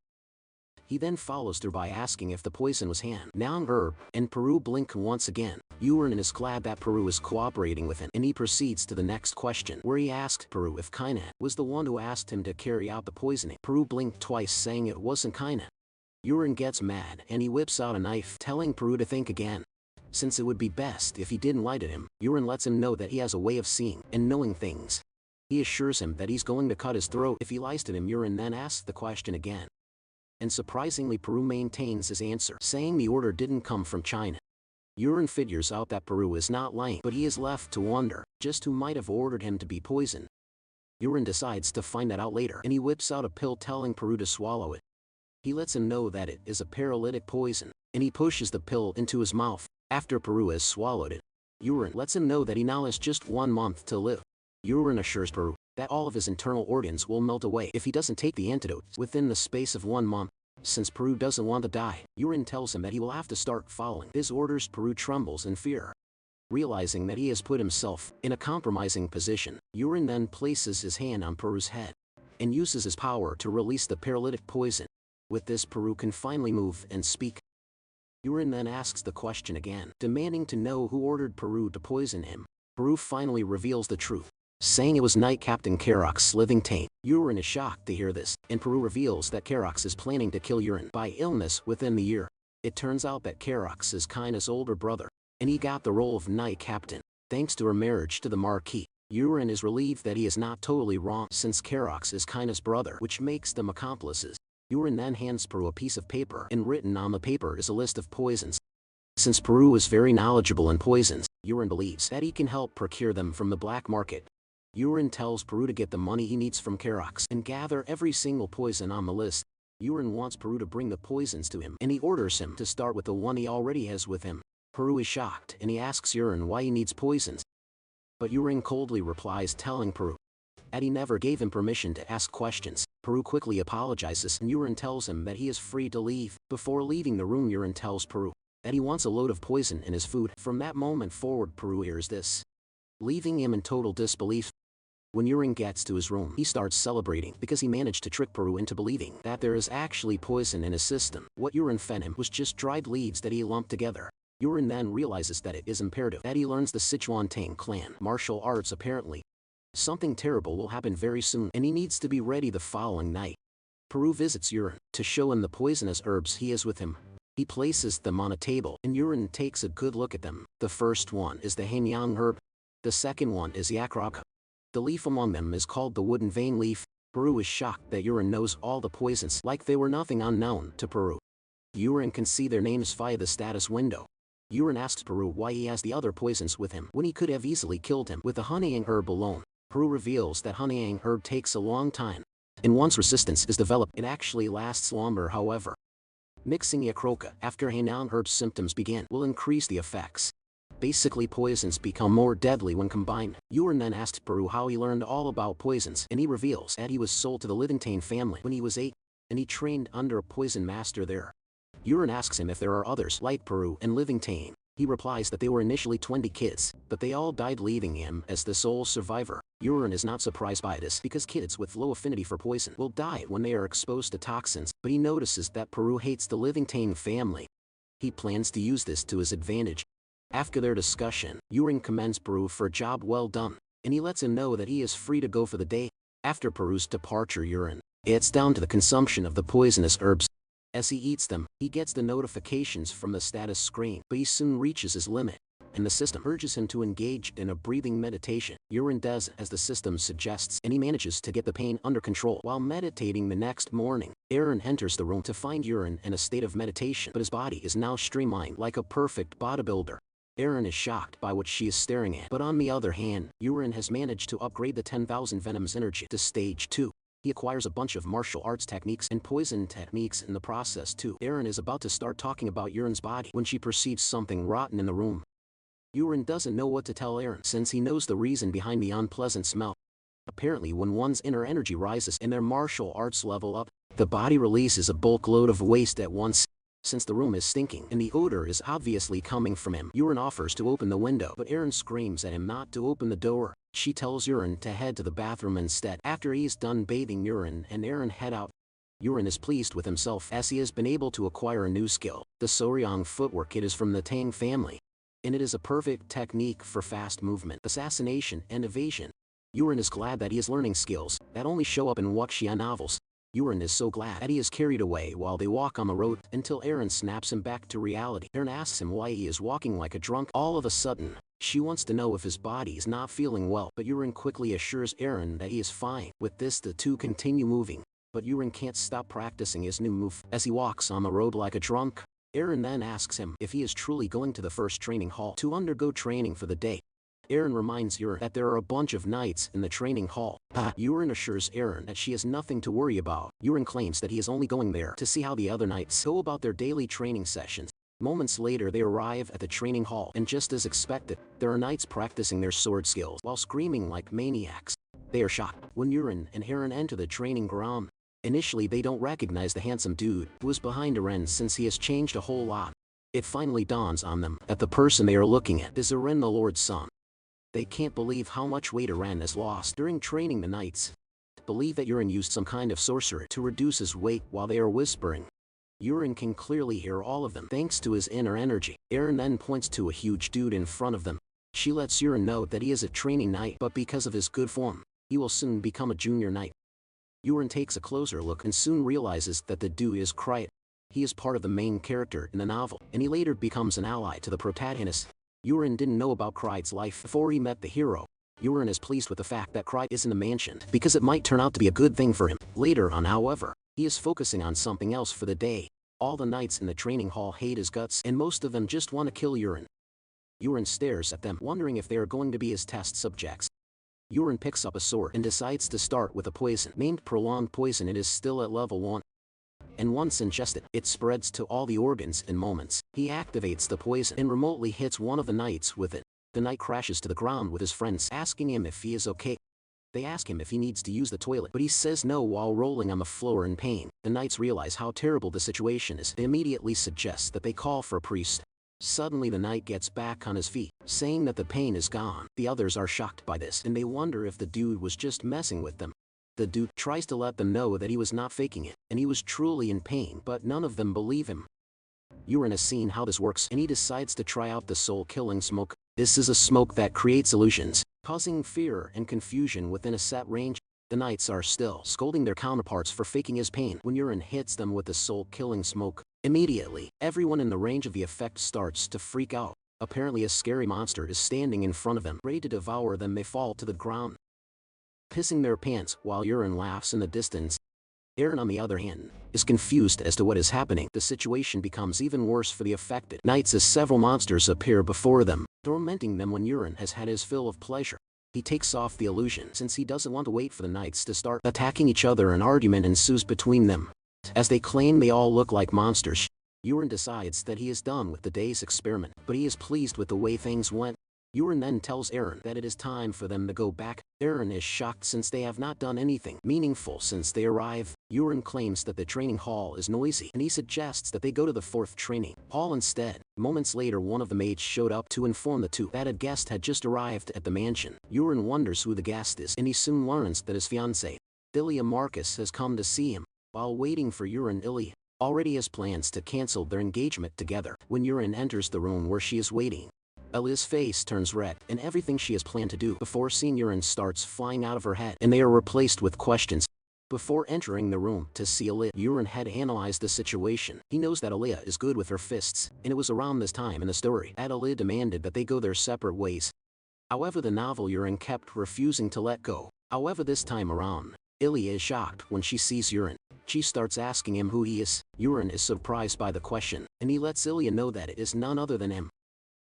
He then follows through by asking if the poison was Han Nang herb, and Peru blinked once again. Urine is glad that Peru is cooperating with him, and he proceeds to the next question, where he asked Peru if Kaina was the one who asked him to carry out the poisoning. Peru blinked twice, saying it wasn't Kaina. Urine gets mad, and he whips out a knife, telling Peru to think again, since it would be best if he didn't lie to him. Urine lets him know that he has a way of seeing and knowing things. He assures him that he's going to cut his throat if he lies to him. Urine then asks the question again, and surprisingly Peru maintains his answer, saying the order didn't come from China. Urine figures out that Peru is not lying, but he is left to wonder just who might have ordered him to be poisoned. Urine decides to find that out later, and he whips out a pill, telling Peru to swallow it. He lets him know that it is a paralytic poison, and he pushes the pill into his mouth. After Peru has swallowed it, Urine lets him know that he now has just 1 month to live. Urine assures Peru that all of his internal organs will melt away if he doesn't take the antidote within the space of 1 month. Since Peru doesn't want to die, Urine tells him that he will have to start following his orders. Peru trembles in fear, realizing that he has put himself in a compromising position. Urine then places his hand on Peru's head and uses his power to release the paralytic poison. With this, Peru can finally move and speak. Urine then asks the question again, demanding to know who ordered Peru to poison him. Peru finally reveals the truth, saying it was Knight Captain Karox's living taint. Urine is shocked to hear this, and Peru reveals that Karox is planning to kill Urine by illness within the year. It turns out that Karox is Kaina's older brother, and he got the role of Knight Captain thanks to her marriage to the Marquis. Urine is relieved that he is not totally wrong, since Karox is Kaina's brother, which makes them accomplices. Urine then hands Peru a piece of paper, and written on the paper is a list of poisons. Since Peru is very knowledgeable in poisons, Urine believes that he can help procure them from the black market. Urine tells Peru to get the money he needs from Karox and gather every single poison on the list. Urine wants Peru to bring the poisons to him, and he orders him to start with the one he already has with him. Peru is shocked, and he asks Urine why he needs poisons. But Urine coldly replies, telling Peru that he never gave him permission to ask questions. Peru quickly apologizes, and Urine tells him that he is free to leave. Before leaving the room, Urine tells Peru that he wants a load of poison in his food. From that moment forward, Peru hears this, leaving him in total disbelief. When Urine gets to his room, he starts celebrating because he managed to trick Peru into believing that there is actually poison in his system. What Urine fed him was just dried leaves that he lumped together. Urine then realizes that it is imperative that he learns the Sichuan Tang clan martial arts. Apparently, something terrible will happen very soon, and he needs to be ready the following night. Peru visits Urine to show him the poisonous herbs he has with him. He places them on a table, and Urine takes a good look at them. The first one is the Hanyang herb. The second one is Yakrok. The leaf among them is called the wooden vein leaf. Peru is shocked that Urine knows all the poisons like they were nothing unknown to Peru. Urine can see their names via the status window. Urine asks Peru why he has the other poisons with him when he could have easily killed him with the honeying herb alone. Peru reveals that honeying herb takes a long time, and once resistance is developed, it actually lasts longer. However, mixing Yakroka after Hainan herb symptoms begin will increase the effects. Basically, poisons become more deadly when combined. Urine then asks Peru how he learned all about poisons, and he reveals that he was sold to the Livingtane family when he was 8, and he trained under a poison master there. Urine asks him if there are others like Peru and Livingtane. He replies that they were initially 20 kids, but they all died, leaving him as the sole survivor. Urine is not surprised by this because kids with low affinity for poison will die when they are exposed to toxins, but he notices that Peru hates the Livingtane family. He plans to use this to his advantage. After their discussion, Urine commends Peru for a job well done, and he lets him know that he is free to go for the day. After Peru's departure, Urine gets down to the consumption of the poisonous herbs. As he eats them, he gets the notifications from the status screen, but he soon reaches his limit, and the system urges him to engage in a breathing meditation. Urine does as the system suggests, and he manages to get the pain under control. While meditating the next morning, Aaron enters the room to find Urine in a state of meditation, but his body is now streamlined like a perfect bodybuilder. Aaron is shocked by what she is staring at, but on the other hand, Urine has managed to upgrade the 10,000 Venoms energy to stage 2. He acquires a bunch of martial arts techniques and poison techniques in the process too. Aaron is about to start talking about Urine's body when she perceives something rotten in the room. Urine doesn't know what to tell Aaron since he knows the reason behind the unpleasant smell. Apparently, when one's inner energy rises and their martial arts level up, the body releases a bulk load of waste at once. Since the room is stinking and the odor is obviously coming from him, Urine offers to open the window, but Aaron screams at him not to open the door. She tells Urine to head to the bathroom instead. After he's done bathing Urine and Aaron head out, Urine is pleased with himself as he has been able to acquire a new skill. The Soryang footwork kit is from the Tang family, and it is a perfect technique for fast movement, assassination, and evasion. Urine is glad that he is learning skills that only show up in wuxia novels. Urine is so glad that he is carried away while they walk on the road until Aaron snaps him back to reality. Aaron asks him why he is walking like a drunk. All of a sudden, she wants to know if his body is not feeling well, but Urine quickly assures Aaron that he is fine. With this, the two continue moving, but Urine can't stop practicing his new move as he walks on the road like a drunk. Aaron then asks him if he is truly going to the first training hall to undergo training for the day. Aaron reminds Urine that there are a bunch of knights in the training hall. Urine assures Aaron that she has nothing to worry about. Urine claims that he is only going there to see how the other knights go about their daily training sessions. Moments later, they arrive at the training hall, and just as expected, there are knights practicing their sword skills while screaming like maniacs. They are shocked when Urine and Aaron enter the training ground. Initially, they don't recognize the handsome dude who is behind Aaron since he has changed a whole lot. It finally dawns on them that the person they are looking at is Aaron, the Lord's son. They can't believe how much weight Aaron has lost during training the knights. Believe that Urine used some kind of sorcery to reduce his weight while they are whispering. Urine can clearly hear all of them thanks to his inner energy. Aaron then points to a huge dude in front of them. She lets Urine know that he is a training knight, but because of his good form, he will soon become a junior knight. Urine takes a closer look and soon realizes that the dude is Kryet. He is part of the main character in the novel, and he later becomes an ally to the protagonist. Urine didn't know about Kryet's life before he met the hero. Urine is pleased with the fact that Kryet is in the mansion because it might turn out to be a good thing for him. Later on, however, he is focusing on something else for the day. All the knights in the training hall hate his guts, and most of them just want to kill Urine. Urine stares at them, wondering if they are going to be his test subjects. Urine picks up a sword and decides to start with a poison named Prolonged Poison. It is still at level 1. And once ingested, it spreads to all the organs in moments. He activates the poison and remotely hits one of the knights with it. The knight crashes to the ground with his friends, asking him if he is okay. They ask him if he needs to use the toilet, but he says no while rolling on the floor in pain. The knights realize how terrible the situation is. They immediately suggest that they call for a priest. Suddenly the knight gets back on his feet, saying that the pain is gone. The others are shocked by this, and they wonder if the dude was just messing with them. The dude tries to let them know that he was not faking it, and he was truly in pain, but none of them believe him. Urine has seen how this works, and he decides to try out the soul-killing smoke. This is a smoke that creates illusions, causing fear and confusion within a set range. The knights are still scolding their counterparts for faking his pain when Urine hits them with the soul-killing smoke. Immediately, everyone in the range of the effect starts to freak out. Apparently a scary monster is standing in front of them, ready to devour them. They fall to the ground, pissing their pants while Urine laughs in the distance. Aaron, on the other hand, is confused as to what is happening. The situation becomes even worse for the affected knights as several monsters appear before them, tormenting them when Aaron has had his fill of pleasure. He takes off the illusion since he doesn't want to wait for the knights to start attacking each other. An argument ensues between them. As they claim they all look like monsters, Aaron decides that he is done with the day's experiment, but he is pleased with the way things went. Aaron then tells Aaron that it is time for them to go back. Aaron is shocked since they have not done anything meaningful since they arrive. Aaron claims that the training hall is noisy and he suggests that they go to the 4th training hall instead. Moments later, one of the maids showed up to inform the two that a guest had just arrived at the mansion. Aaron wonders who the guest is and he soon learns that his fiancée, Ilya Marcus, has come to see him. While waiting for Aaron, Ilya already has plans to cancel their engagement together. When Aaron enters the room where she is waiting, Ilya's face turns red, and everything she has planned to do before seeing Aaron starts flying out of her head, and they are replaced with questions. Before entering the room to see Ilya, Aaron had analyzed the situation. He knows that Ilya is good with her fists, and it was around this time in the story that Ilya demanded that they go their separate ways. However, the novel Aaron kept refusing to let go. However, this time around, Ilya is shocked when she sees Aaron. She starts asking him who he is. Aaron is surprised by the question, and he lets Ilya know that it is none other than him.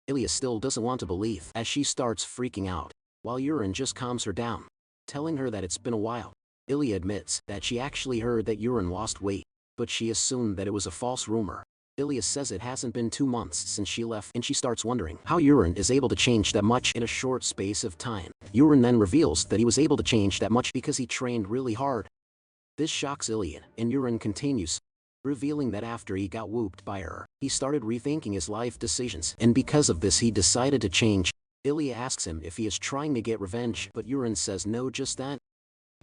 Ilya still doesn't want to believe as she starts freaking out, while Aaron just calms her down, telling her that it's been a while. Ilya admits that she actually heard that Aaron lost weight, but she assumed that it was a false rumor. Ilya says it hasn't been 2 months since she left, and she starts wondering how Aaron is able to change that much in a short space of time. Aaron then reveals that he was able to change that much because he trained really hard. This shocks Ilya, and Aaron continues, revealing that after he got whooped by her, he started rethinking his life decisions, and because of this he decided to change. Ilya asks him if he is trying to get revenge, but Aaron says no. Just then,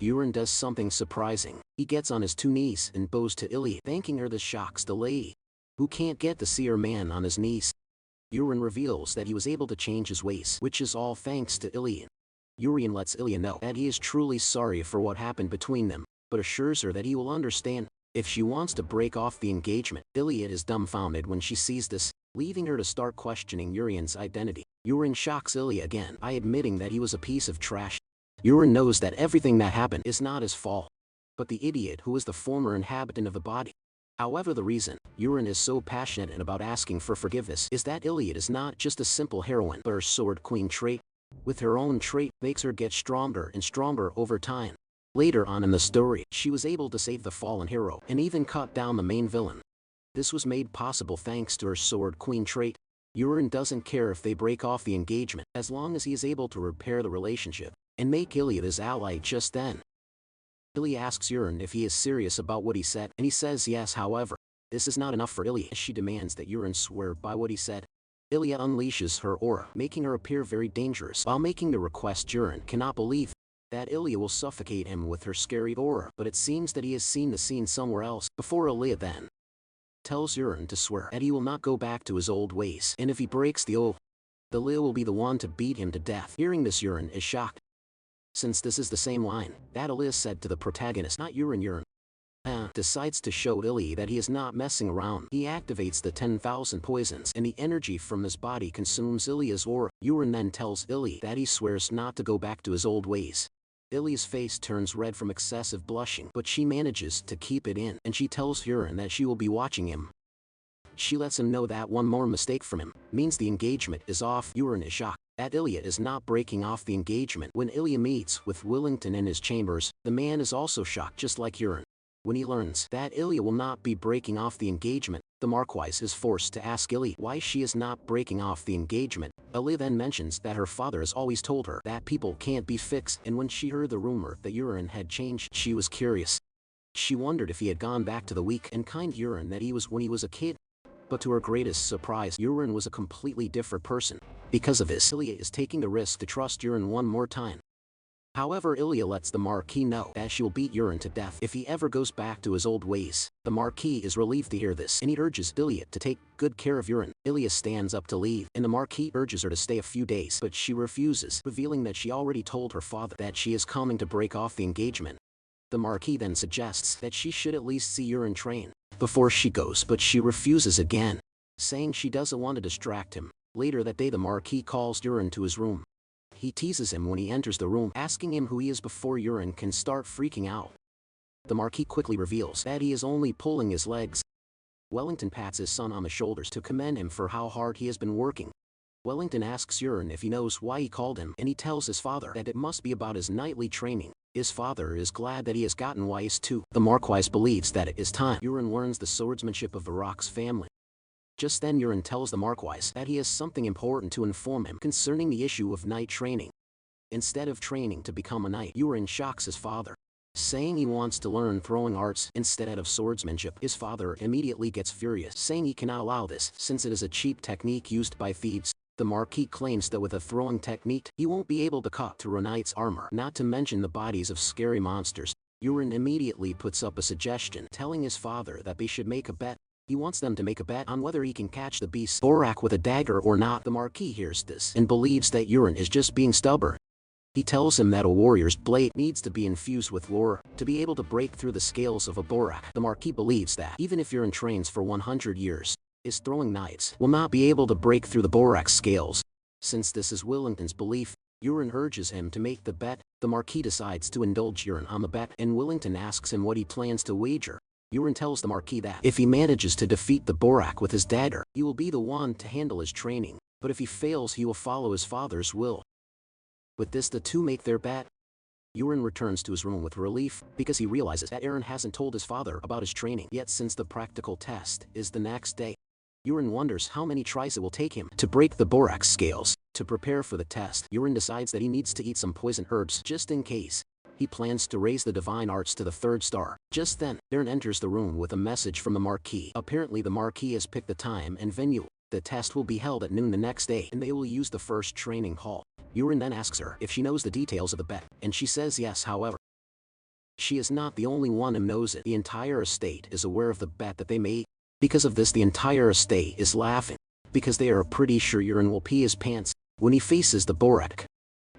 Aaron does something surprising. He gets on his 2 knees and bows to Ilya, thanking her. This shocks the lady, who can't get to see her man on his knees. Aaron reveals that he was able to change his ways, which is all thanks to Ilya. Aaron lets Ilya know that he is truly sorry for what happened between them, but assures her that he will understand if she wants to break off the engagement. Ilya is dumbfounded when she sees this, leaving her to start questioning Aaron's identity. Aaron shocks Ilya again by admitting that he was a piece of trash. Aaron knows that everything that happened is not his fault, but the idiot who is the former inhabitant of the body. However, the reason Aaron is so passionate about asking for forgiveness is that Ilya is not just a simple heroine, but her sword queen trait. With her own trait makes her get stronger and stronger over time. Later on in the story, she was able to save the fallen hero and even cut down the main villain. This was made possible thanks to her sword queen trait. Aaron doesn't care if they break off the engagement, as long as he is able to repair the relationship and make Ilya his ally. Just then, Ilya asks Aaron if he is serious about what he said, and he says yes. However, this is not enough for Ilya, as she demands that Aaron swear by what he said. Ilya unleashes her aura, making her appear very dangerous. While making the request, Aaron cannot believe that Ilya will suffocate him with her scary aura, but it seems that he has seen the scene somewhere else. Before Ilya then tells Aaron to swear that he will not go back to his old ways, and if he breaks the oath, Ilya will be the one to beat him to death. Hearing this, Aaron is shocked, since this is the same line that Ilya said to the protagonist, not Aaron. Aaron decides to show Ilya that he is not messing around. He activates the 10,000 poisons, and the energy from his body consumes Ilya's aura. Aaron then tells Ilya that he swears not to go back to his old ways. Ilya's face turns red from excessive blushing, but she manages to keep it in, and she tells Aaron that she will be watching him. She lets him know that one more mistake from him means the engagement is off. Aaron is shocked that Ilya is not breaking off the engagement. When Ilya meets with Willington in his chambers, the man is also shocked just like Aaron. When he learns that Ilya will not be breaking off the engagement, the Marquise is forced to ask Ilya why she is not breaking off the engagement. Ilya then mentions that her father has always told her that people can't be fixed, and when she heard the rumor that Aaron had changed, she was curious. She wondered if he had gone back to the weak and kind Aaron that he was when he was a kid. But to her greatest surprise, Aaron was a completely different person. Because of this, Ilya is taking the risk to trust Aaron one more time. However, Ilya lets the Marquis know that she will beat Aaron to death if he ever goes back to his old ways. The Marquis is relieved to hear this, and he urges Ilya to take good care of Aaron. Ilya stands up to leave, and the Marquis urges her to stay a few days, but she refuses, revealing that she already told her father that she is coming to break off the engagement. The Marquis then suggests that she should at least see Aaron train before she goes, but she refuses again, saying she doesn't want to distract him. Later that day, the Marquis calls Aaron to his room. He teases him when he enters the room, asking him who he is before Aaron can start freaking out. The Marquis quickly reveals that he is only pulling his legs. Wellington pats his son on the shoulders to commend him for how hard he has been working. Wellington asks Urine if he knows why he called him, and he tells his father that it must be about his nightly training. His father is glad that he has gotten wise too. The Marquis believes that it is time Urine learns the swordsmanship of Varrock's family. Just then Urine tells the Marquis that he has something important to inform him concerning the issue of knight training. Instead of training to become a knight, Urine shocks his father, saying he wants to learn throwing arts instead of swordsmanship. His father immediately gets furious, saying he cannot allow this since it is a cheap technique used by thieves. The Marquis claims that with a throwing technique, he won't be able to cut through a knight's armor, not to mention the bodies of scary monsters. Urine immediately puts up a suggestion, telling his father that they should make a bet. He wants them to make a bet on whether he can catch the beast Borak with a dagger or not. The Marquis hears this and believes that Urine is just being stubborn. He tells him that a warrior's blade needs to be infused with lore to be able to break through the scales of a Borak. The Marquis believes that even if Urine trains for 100 years, his throwing knights will not be able to break through the Borak's scales. Since this is Wellington's belief, Urine urges him to make the bet. The Marquis decides to indulge Urine on the bet, and Wellington asks him what he plans to wager. Urine tells the Marquis that if he manages to defeat the Borak with his dagger, he will be the one to handle his training, but if he fails he will follow his father's will. With this the two make their bet. Urine returns to his room with relief, because he realizes that Aaron hasn't told his father about his training yet since the practical test is the next day. Urine wonders how many tries it will take him to break the Borak's scales. To prepare for the test, Urine decides that he needs to eat some poison herbs just in case. He plans to raise the divine arts to the 3rd star. Just then, Aaron enters the room with a message from the Marquis. Apparently the Marquis has picked the time and venue. The test will be held at noon the next day, and they will use the first training hall. Urine then asks her if she knows the details of the bet, and she says yes. However, she is not the only one who knows it. The entire estate is aware of the bet that they made. Because of this, the entire estate is laughing, because they are pretty sure Urine will pee his pants when he faces the Borak.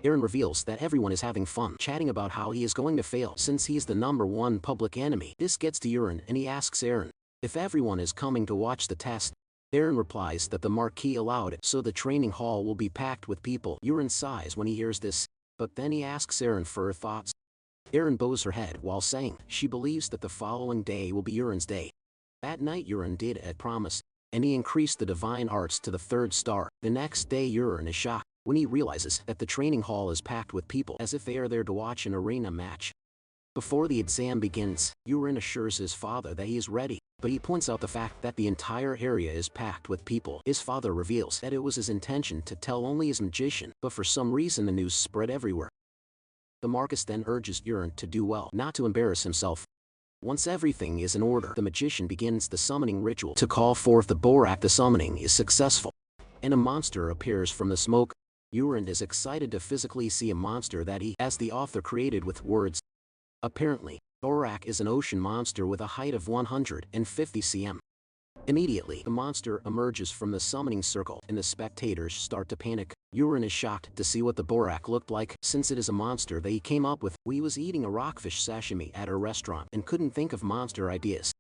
Aaron reveals that everyone is having fun chatting about how he is going to fail since he is the #1 public enemy. This gets to Urine, and he asks Aaron if everyone is coming to watch the test. Aaron replies that the Marquis allowed it, so the training hall will be packed with people. Urine sighs when he hears this, but then he asks Aaron for her thoughts. Aaron bows her head while saying she believes that the following day will be Urine's day. That night Urine did as promised, and he increased the divine arts to the 3rd star. The next day Urine is shocked when he realizes that the training hall is packed with people as if they are there to watch an arena match. Before the exam begins, Urine assures his father that he is ready, but he points out the fact that the entire area is packed with people. His father reveals that it was his intention to tell only his magician, but for some reason the news spread everywhere. The Marquis then urges Urine to do well, not to embarrass himself. Once everything is in order, the magician begins the summoning ritual to call forth the Borak. The summoning is successful, and a monster appears from the smoke. Urine is excited to physically see a monster that he, as the author, created with words. Apparently, Borak is an ocean monster with a height of 150 cm. Immediately, the monster emerges from the summoning circle, and the spectators start to panic. Urine is shocked to see what the Borak looked like, since it is a monster that he came up with. We was eating a rockfish sashimi at a restaurant and couldn't think of monster ideas.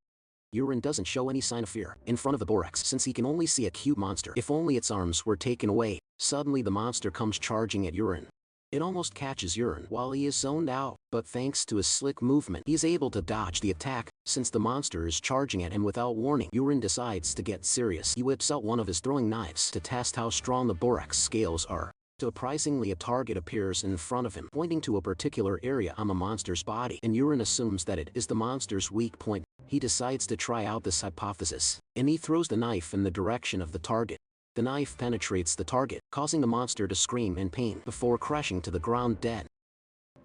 Urine doesn't show any sign of fear in front of the Boraks since he can only see a cute monster. If only its arms were taken away. Suddenly the monster comes charging at Urine. It almost catches Urine while he is zoned out, but thanks to his slick movement, he is able to dodge the attack. Since the monster is charging at him without warning, Urine decides to get serious. He whips out one of his throwing knives to test how strong the Borak's scales are. Surprisingly, a target appears in front of him, pointing to a particular area on the monster's body, and Urine assumes that it is the monster's weak point. He decides to try out this hypothesis, and he throws the knife in the direction of the target. The knife penetrates the target, causing the monster to scream in pain before crashing to the ground dead.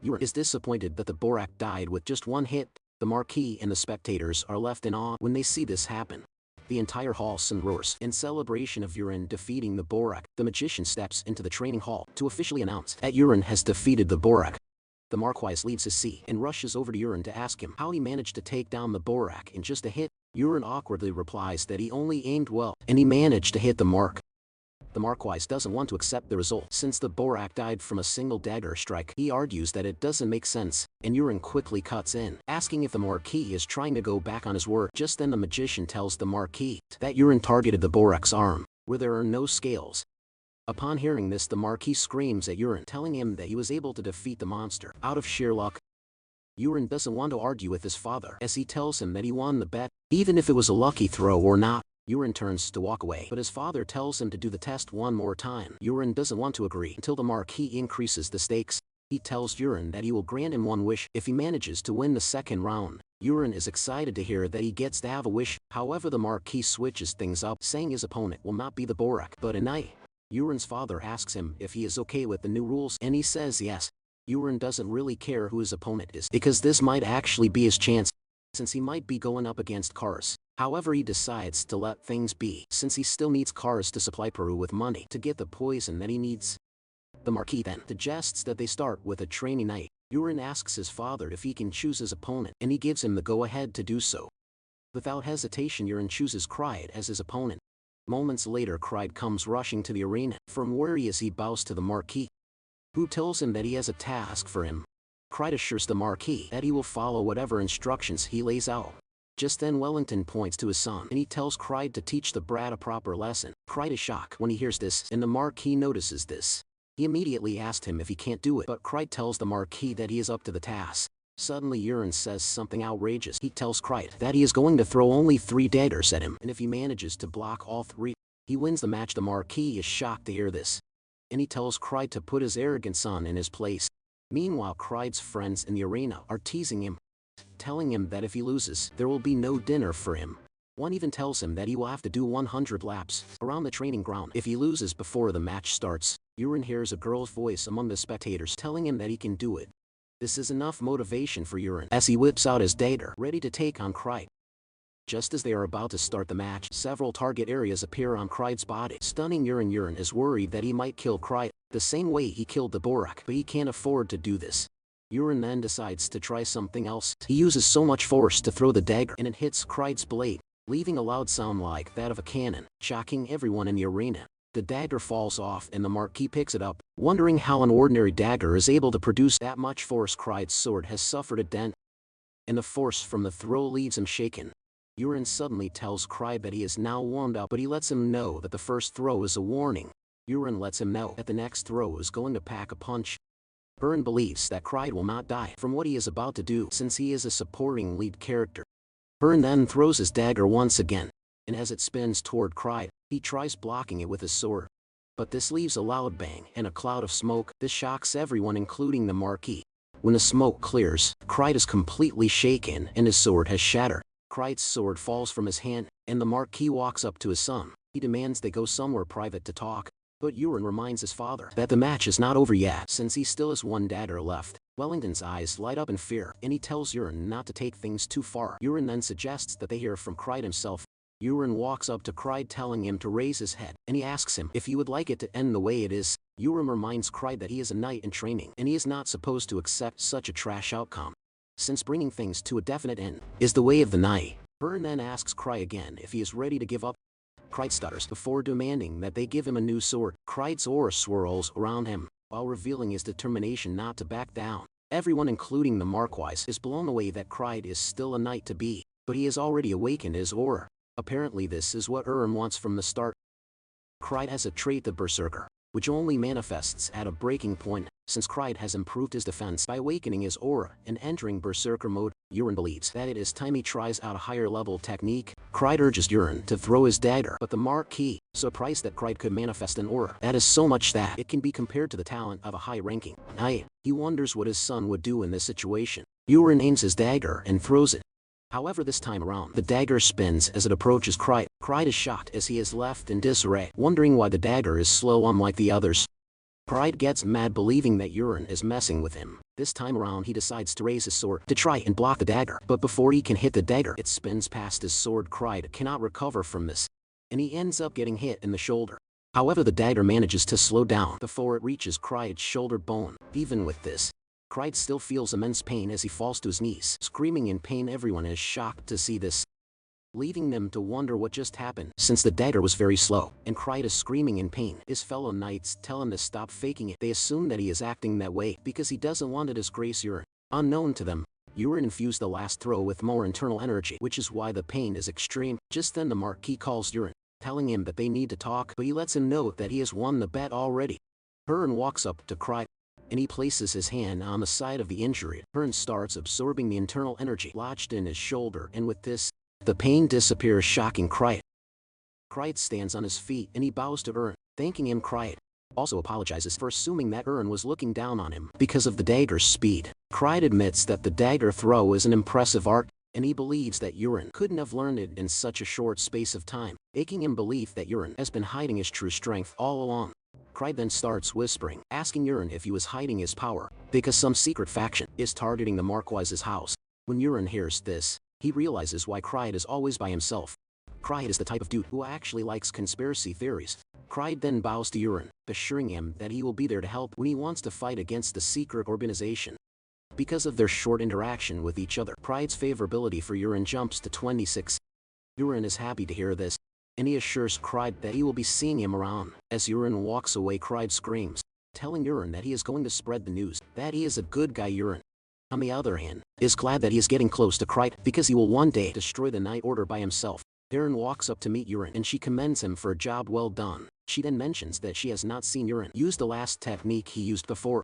Urine is disappointed that the Borak died with just one hit. The Marquis and the spectators are left in awe when they see this happen. The entire hall roars in celebration of Urine defeating the Borak. The magician steps into the training hall to officially announce that Urine has defeated the Borak. The Marquis leaves his seat and rushes over to Urine to ask him how he managed to take down the Borak in just a hit. Urine awkwardly replies that he only aimed well, and he managed to hit the mark. The Marquis doesn't want to accept the result since the Borak died from a single dagger strike. He argues that it doesn't make sense, and Urine quickly cuts in, asking if the Marquis is trying to go back on his word. Just then the magician tells the Marquis that Urine targeted the Borak's arm, where there are no scales. Upon hearing this, the Marquis screams at Urine, telling him that he was able to defeat the monster out of sheer luck. Yurin doesn't want to argue with his father as he tells him that he won the bet, even if it was a lucky throw or not. Yurin turns to walk away, but his father tells him to do the test one more time. Yurin doesn't want to agree until the Marquis increases the stakes. He tells Yurin that he will grant him one wish if he manages to win the second round. Yurin is excited to hear that he gets to have a wish. However, the Marquis switches things up, saying his opponent will not be the Borak, but a knight. Yurin's father asks him if he is okay with the new rules, and he says yes. Yurin doesn't really care who his opponent is, because this might actually be his chance, since he might be going up against Kars. However, he decides to let things be, since he still needs Kars to supply Peru with money to get the poison that he needs. The Marquis then suggests that they start with a trainee knight. Yurin asks his father if he can choose his opponent, and he gives him the go-ahead to do so. Without hesitation, Yurin chooses Kryde as his opponent. Moments later, Kryde comes rushing to the arena. From where he is, he bows to the Marquis, who tells him that he has a task for him. Kryde assures the Marquis that he will follow whatever instructions he lays out. Just then Wellington points to his son, and he tells Kryde to teach the brat a proper lesson. Kryde is shocked when he hears this, and the Marquis notices this. He immediately asked him if he can't do it, but Kryde tells the Marquis that he is up to the task. Suddenly Yurin says something outrageous. He tells Kryde that he is going to throw only 3 daggers at him, and if he manages to block all 3, he wins the match. The Marquis is shocked to hear this, and he tells Kryde to put his arrogant son in his place. Meanwhile, Kryde's friends in the arena are teasing him, telling him that if he loses, there will be no dinner for him. One even tells him that he will have to do 100 laps around the training ground if he loses before the match starts. Yurin hears a girl's voice among the spectators telling him that he can do it. This is enough motivation for Yurin as he whips out his dagger, ready to take on Kryde. Just as they are about to start the match, several target areas appear on Kryde's body, stunning Yurin. Yurin is worried that he might kill Kryde the same way he killed the Borak, but he can't afford to do this. Yurin then decides to try something else. He uses so much force to throw the dagger, and it hits Kryde's blade, leaving a loud sound like that of a cannon, shocking everyone in the arena. The dagger falls off, and the Marquis picks it up, wondering how an ordinary dagger is able to produce that much force. Kryde's sword has suffered a dent, and the force from the throw leaves him shaken. Yurin suddenly tells Kryde that he is now warmed up, but he lets him know that the first throw is a warning. Yurin lets him know that the next throw is going to pack a punch. Burn believes that Kryde will not die from what he is about to do, since he is a supporting lead character. Burn then throws his dagger once again, and as it spins toward Kryde, he tries blocking it with his sword. But this leaves a loud bang and a cloud of smoke. This shocks everyone, including the Marquis. When the smoke clears, Kryde is completely shaken and his sword has shattered. Kryde's sword falls from his hand, and the Marquis walks up to his son. He demands they go somewhere private to talk, but Yurin reminds his father that the match is not over yet, since he still has 1 dagger left. Wellington's eyes light up in fear, and he tells Yurin not to take things too far. Yurin then suggests that they hear from Kryde himself. Yurin walks up to Kryde, telling him to raise his head, and he asks him if he would like it to end the way it is. Yurin reminds Kryde that he is a knight in training, and he is not supposed to accept such a trash outcome, since bringing things to a definite end is the way of the knight. Burn then asks Kryde again if he is ready to give up. Kryde stutters before demanding that they give him a new sword. Kryde's aura swirls around him, while revealing his determination not to back down. Everyone, including the Marquis, is blown away that Kryde is still a knight to be, but he has already awakened his aura. Apparently this is what Urim wants from the start. Kryde has a trait, the Berserker, which only manifests at a breaking point. Since Kryde has improved his defense by awakening his aura and entering Berserker mode, Yurin believes that it is time he tries out a higher level technique. Kryde urges Yurin to throw his dagger, but the Marquis, surprised that Kryde could manifest an aura that is so much that it can be compared to the talent of a high-ranking knight, he wonders what his son would do in this situation. Yurin aims his dagger and throws it. However, this time around, the dagger spins as it approaches Kryde. Kryde is shocked as he is left in disarray, wondering why the dagger is slow unlike the others. Kryde gets mad, believing that Yurin is messing with him. This time around, he decides to raise his sword to try and block the dagger, but before he can hit the dagger, it spins past his sword. Kryde cannot recover from this, and he ends up getting hit in the shoulder. However, the dagger manages to slow down before it reaches Kryde's shoulder bone. Even with this, Kryde still feels immense pain as he falls to his knees, screaming in pain. Everyone is shocked to see this, leaving them to wonder what just happened, since the dagger was very slow, and Kryde is screaming in pain. His fellow knights tell him to stop faking it. They assume that he is acting that way because he doesn't want to disgrace Yurin. Unknown to them, Yurin infused the last throw with more internal energy, which is why the pain is extreme. Just then the Marquis calls Yurin, telling him that they need to talk, but he lets him know that he has won the bet already. Hurin walks up to Kryde, and he places his hand on the side of the injury. Eren starts absorbing the internal energy lodged in his shoulder, and with this, the pain disappears, shocking Krayt. Krayt stands on his feet and he bows to Eren, thanking him. Krayt also apologizes for assuming that Eren was looking down on him because of the dagger's speed. Krayt admits that the dagger throw is an impressive art, and he believes that Eren couldn't have learned it in such a short space of time, making him believe that Eren has been hiding his true strength all along. Krayt then starts whispering, asking Eren if he was hiding his power, because some secret faction is targeting the Marquez's house. When Eren hears this, he realizes why Krayt is always by himself. Krayt is the type of dude who actually likes conspiracy theories. Krayt then bows to Eren, assuring him that he will be there to help when he wants to fight against the secret organization. Because of their short interaction with each other, Krayt's favorability for Eren jumps to 26. Eren is happy to hear this, and he assures Krayt that he will be seeing him around. As Eren walks away, Krayt screams, telling Eren that he is going to spread the news that he is a good guy. Eren, on the other hand, is glad that he is getting close to Krayt because he will one day destroy the Night Order by himself. Eren walks up to meet Eren and she commends him for a job well done. She then mentions that she has not seen Eren use the last technique he used before.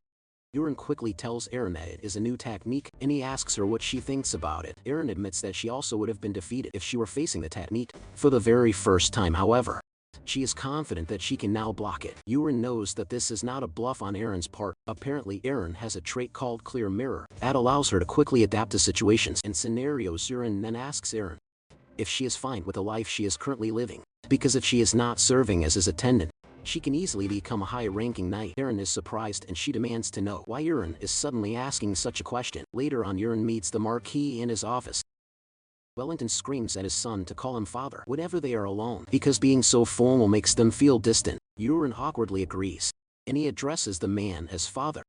Eren quickly tells Eren that it is a new technique, and he asks her what she thinks about it. Eren admits that she also would have been defeated if she were facing the technique for the very first time. However, she is confident that she can now block it. Eren knows that this is not a bluff on Eren's part. Apparently Eren has a trait called Clear Mirror that allows her to quickly adapt to situations and scenarios. Eren then asks Eren if she is fine with the life she is currently living, because if she is not serving as his attendant, she can easily become a high-ranking knight. Eren is surprised and she demands to know why Eren is suddenly asking such a question. Later on, Eren meets the Marquis in his office. Wellington screams at his son to call him father whenever they are alone, because being so formal makes them feel distant. Eren awkwardly agrees, and he addresses the man as father.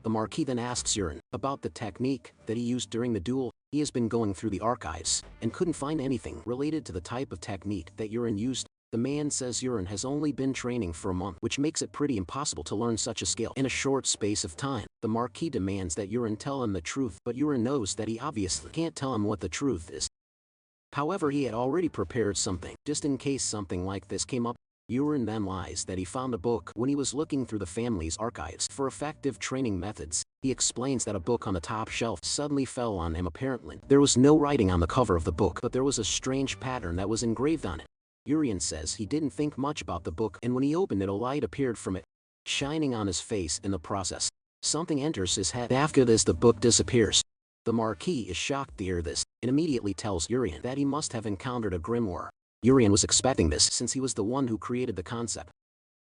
The Marquis then asks Eren about the technique that he used during the duel. He has been going through the archives and couldn't find anything related to the type of technique that Eren used. The man says Eren has only been training for a month, which makes it pretty impossible to learn such a skill in a short space of time. The Marquis demands that Eren tell him the truth, but Eren knows that he obviously can't tell him what the truth is. However, he had already prepared something, just in case something like this came up. Eren then lies that he found a book when he was looking through the family's archives for effective training methods. He explains that a book on the top shelf suddenly fell on him. Apparently, there was no writing on the cover of the book, but there was a strange pattern that was engraved on it. Eren says he didn't think much about the book, and when he opened it, a light appeared from it, shining on his face. In the process, something enters his head. After this, the book disappears. The Marquis is shocked to hear this, and immediately tells Eren that he must have encountered a grimoire. Eren was expecting this since he was the one who created the concept.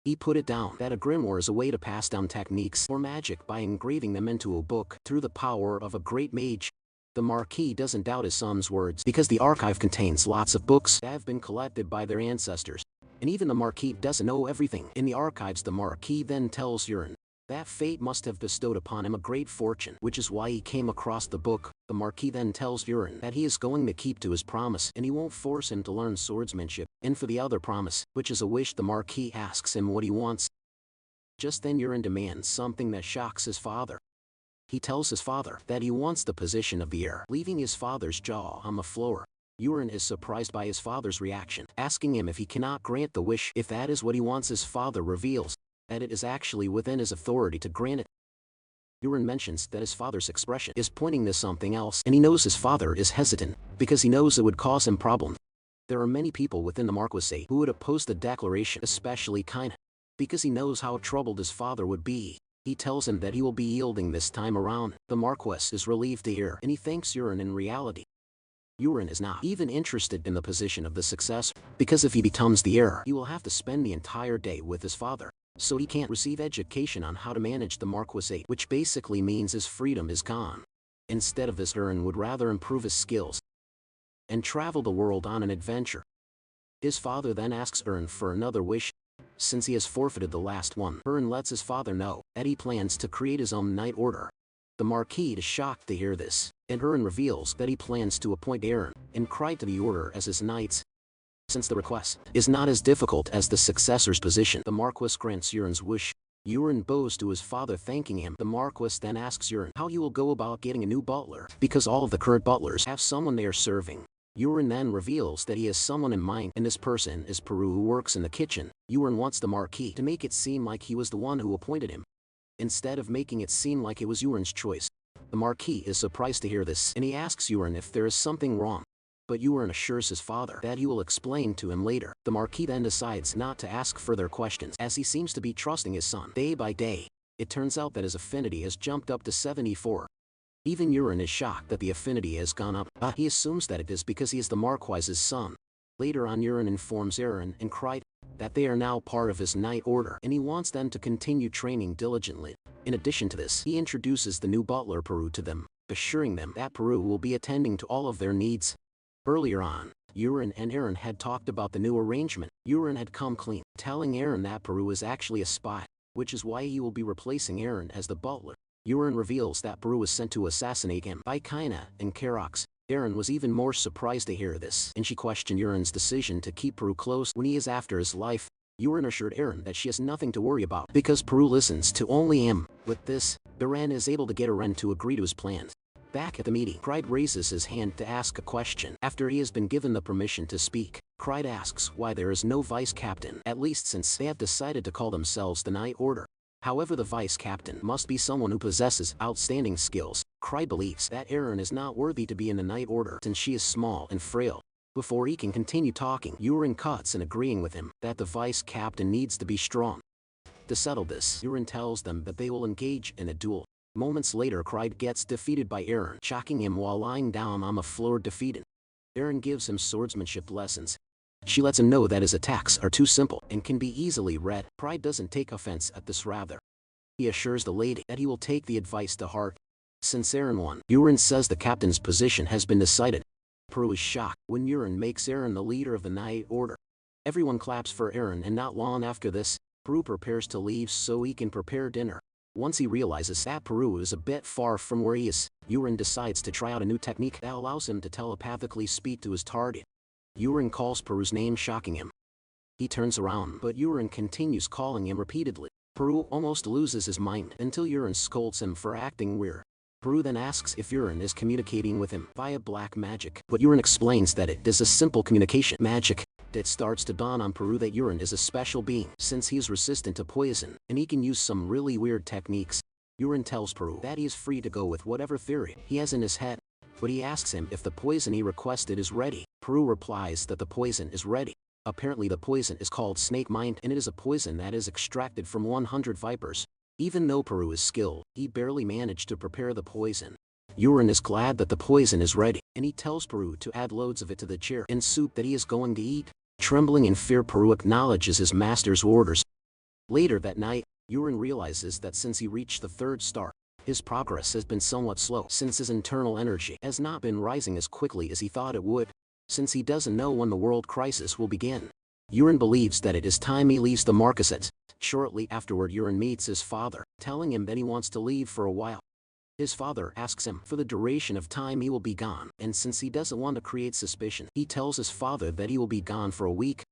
He put it down that a grimoire is a way to pass down techniques or magic by engraving them into a book through the power of a great mage. The Marquis doesn't doubt his son's words because the archive contains lots of books that have been collected by their ancestors. And even the Marquis doesn't know everything in the archives. The Marquis then tells Eren that fate must have bestowed upon him a great fortune, which is why he came across the book. The Marquis then tells Eren that he is going to keep to his promise and he won't force him to learn swordsmanship. And for the other promise, which is a wish, the Marquis asks him what he wants. Just then Eren demands something that shocks his father. He tells his father that he wants the position of the heir, leaving his father's jaw on the floor. Eren is surprised by his father's reaction, asking him if he cannot grant the wish. If that is what he wants, his father reveals that it is actually within his authority to grant it. Eren mentions that his father's expression is pointing to something else, and he knows his father is hesitant because he knows it would cause him problems. There are many people within the Marquis who would oppose the declaration, especially Kaina, because he knows how troubled his father would be. He tells him that he will be yielding this time around. The Marquis is relieved to hear, and he thanks Eren. In reality, Eren is not even interested in the position of the successor, because if he becomes the heir, he will have to spend the entire day with his father, so he can't receive education on how to manage the Marquis, which basically means his freedom is gone. Instead of this, Eren would rather improve his skills and travel the world on an adventure. His father then asks Eren for another wish. Since he has forfeited the last one, Eren lets his father know that he plans to create his own Night Order. The Marquis is shocked to hear this, and Eren reveals that he plans to appoint Eren and Krayt to the Order as his knights. Since the request is not as difficult as the successor's position, the Marquis grants Eren's wish. Eren bows to his father, thanking him. The Marquis then asks Eren how he will go about getting a new butler, because all of the current butlers have someone they are serving. Eren then reveals that he has someone in mind, and this person is Peru, who works in the kitchen. Eren wants the Marquis to make it seem like he was the one who appointed him. instead of making it seem like it was Yuren's choice. The Marquis is surprised to hear this, and he asks Yuren if there is something wrong. But Yuren assures his father that he will explain to him later. The Marquis then decides not to ask further questions, as he seems to be trusting his son. Day by day, it turns out that his affinity has jumped up to 74. Even Yuren is shocked that the affinity has gone up. He assumes that it is because he is the Marquis's son. Later on, Yuren informs Eren and Kryde that they are now part of his Night Order, and he wants them to continue training diligently. In addition to this, he introduces the new butler Peru to them, assuring them that Peru will be attending to all of their needs. Earlier on, Yuren and Eren had talked about the new arrangement. Yuren had come clean, telling Eren that Peru is actually a spy, which is why he will be replacing Eren as the butler. Yuren reveals that Peru was sent to assassinate him by Kaina and Karox. Eren was even more surprised to hear this, and she questioned Yuren's decision to keep Peru close when he is after his life. Yuren assured Eren that she has nothing to worry about because Peru listens to only him. With this, Eren is able to get Eren to agree to his plans. Back at the meeting, Kryde raises his hand to ask a question. After he has been given the permission to speak, Kryde asks why there is no vice captain, at least since they have decided to call themselves the Night Order. However, the vice captain must be someone who possesses outstanding skills. Kryde believes that Eren is not worthy to be in the Night Order since she is small and frail. Before he can continue talking, Yuren cuts in, agreeing with him that the vice captain needs to be strong. To settle this, Yuren tells them that they will engage in a duel. Moments later, Kryde gets defeated by Eren, shocking him while lying down on the floor defeated. Eren gives him swordsmanship lessons. She lets him know that his attacks are too simple and can be easily read. Kryde doesn't take offense at this, rather. He assures the lady that he will take the advice to heart. Since Eren won, Yuren says the captain's position has been decided. Peru is shocked when Yuren makes Eren the leader of the Night Order. Everyone claps for Eren, and not long after this, Peru prepares to leave so he can prepare dinner. Once he realizes that Peru is a bit far from where he is, Yuren decides to try out a new technique that allows him to telepathically speak to his target. Yuren calls Peru's name, shocking him. He turns around, but Yuren continues calling him repeatedly. Peru almost loses his mind until Yuren scolds him for acting weird. Peru then asks if Yuren is communicating with him via black magic, but Yuren explains that it is a simple communication magic. It starts to dawn on Peru that Yuren is a special being since he is resistant to poison, and he can use some really weird techniques. Yuren tells Peru that he is free to go with whatever theory he has in his head, but he asks him if the poison he requested is ready. Peru replies that the poison is ready. Apparently the poison is called Snake Mind, and it is a poison that is extracted from 100 vipers. Even though Peru is skilled, he barely managed to prepare the poison. Yuren is glad that the poison is ready, and he tells Peru to add loads of it to the chair and soup that he is going to eat. Trembling in fear, Peru acknowledges his master's orders. Later that night, Yuren realizes that since he reached the 3rd star, his progress has been somewhat slow since his internal energy has not been rising as quickly as he thought it would. Since he doesn't know when the world crisis will begin, Yuren believes that it is time he leaves the Marquisate. Shortly afterward, Yuren meets his father, telling him that he wants to leave for a while. His father asks him for the duration of time he will be gone, and since he doesn't want to create suspicion, he tells his father that he will be gone for a week.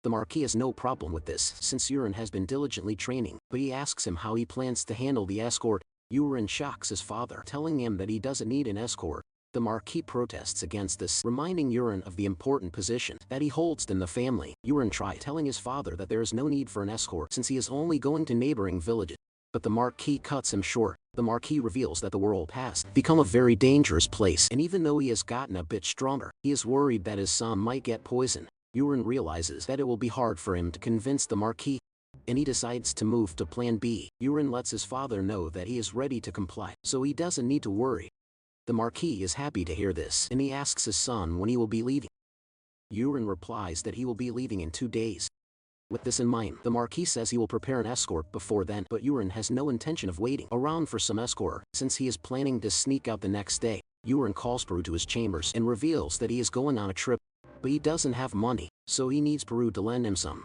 The Marquis has no problem with this, since Yuren has been diligently training, but he asks him how he plans to handle the escort. Yuren shocks his father, telling him that he doesn't need an escort. The Marquis protests against this, reminding Yuren of the important position that he holds in the family. Yuren tries telling his father that there is no need for an escort since he is only going to neighboring villages, but the Marquis cuts him short. The Marquis reveals that the world has become a very dangerous place, and even though he has gotten a bit stronger, he is worried that his son might get poisoned. Yuren realizes that it will be hard for him to convince the Marquis, and he decides to move to Plan B. Yuren lets his father know that he is ready to comply, so he doesn't need to worry. The Marquis is happy to hear this, and he asks his son when he will be leaving. Yuren replies that he will be leaving in 2 days. With this in mind, the Marquis says he will prepare an escort before then, but Yuren has no intention of waiting around for some escort, since he is planning to sneak out the next day. Yuren calls Peru to his chambers and reveals that he is going on a trip, but he doesn't have money, so he needs Peru to lend him some.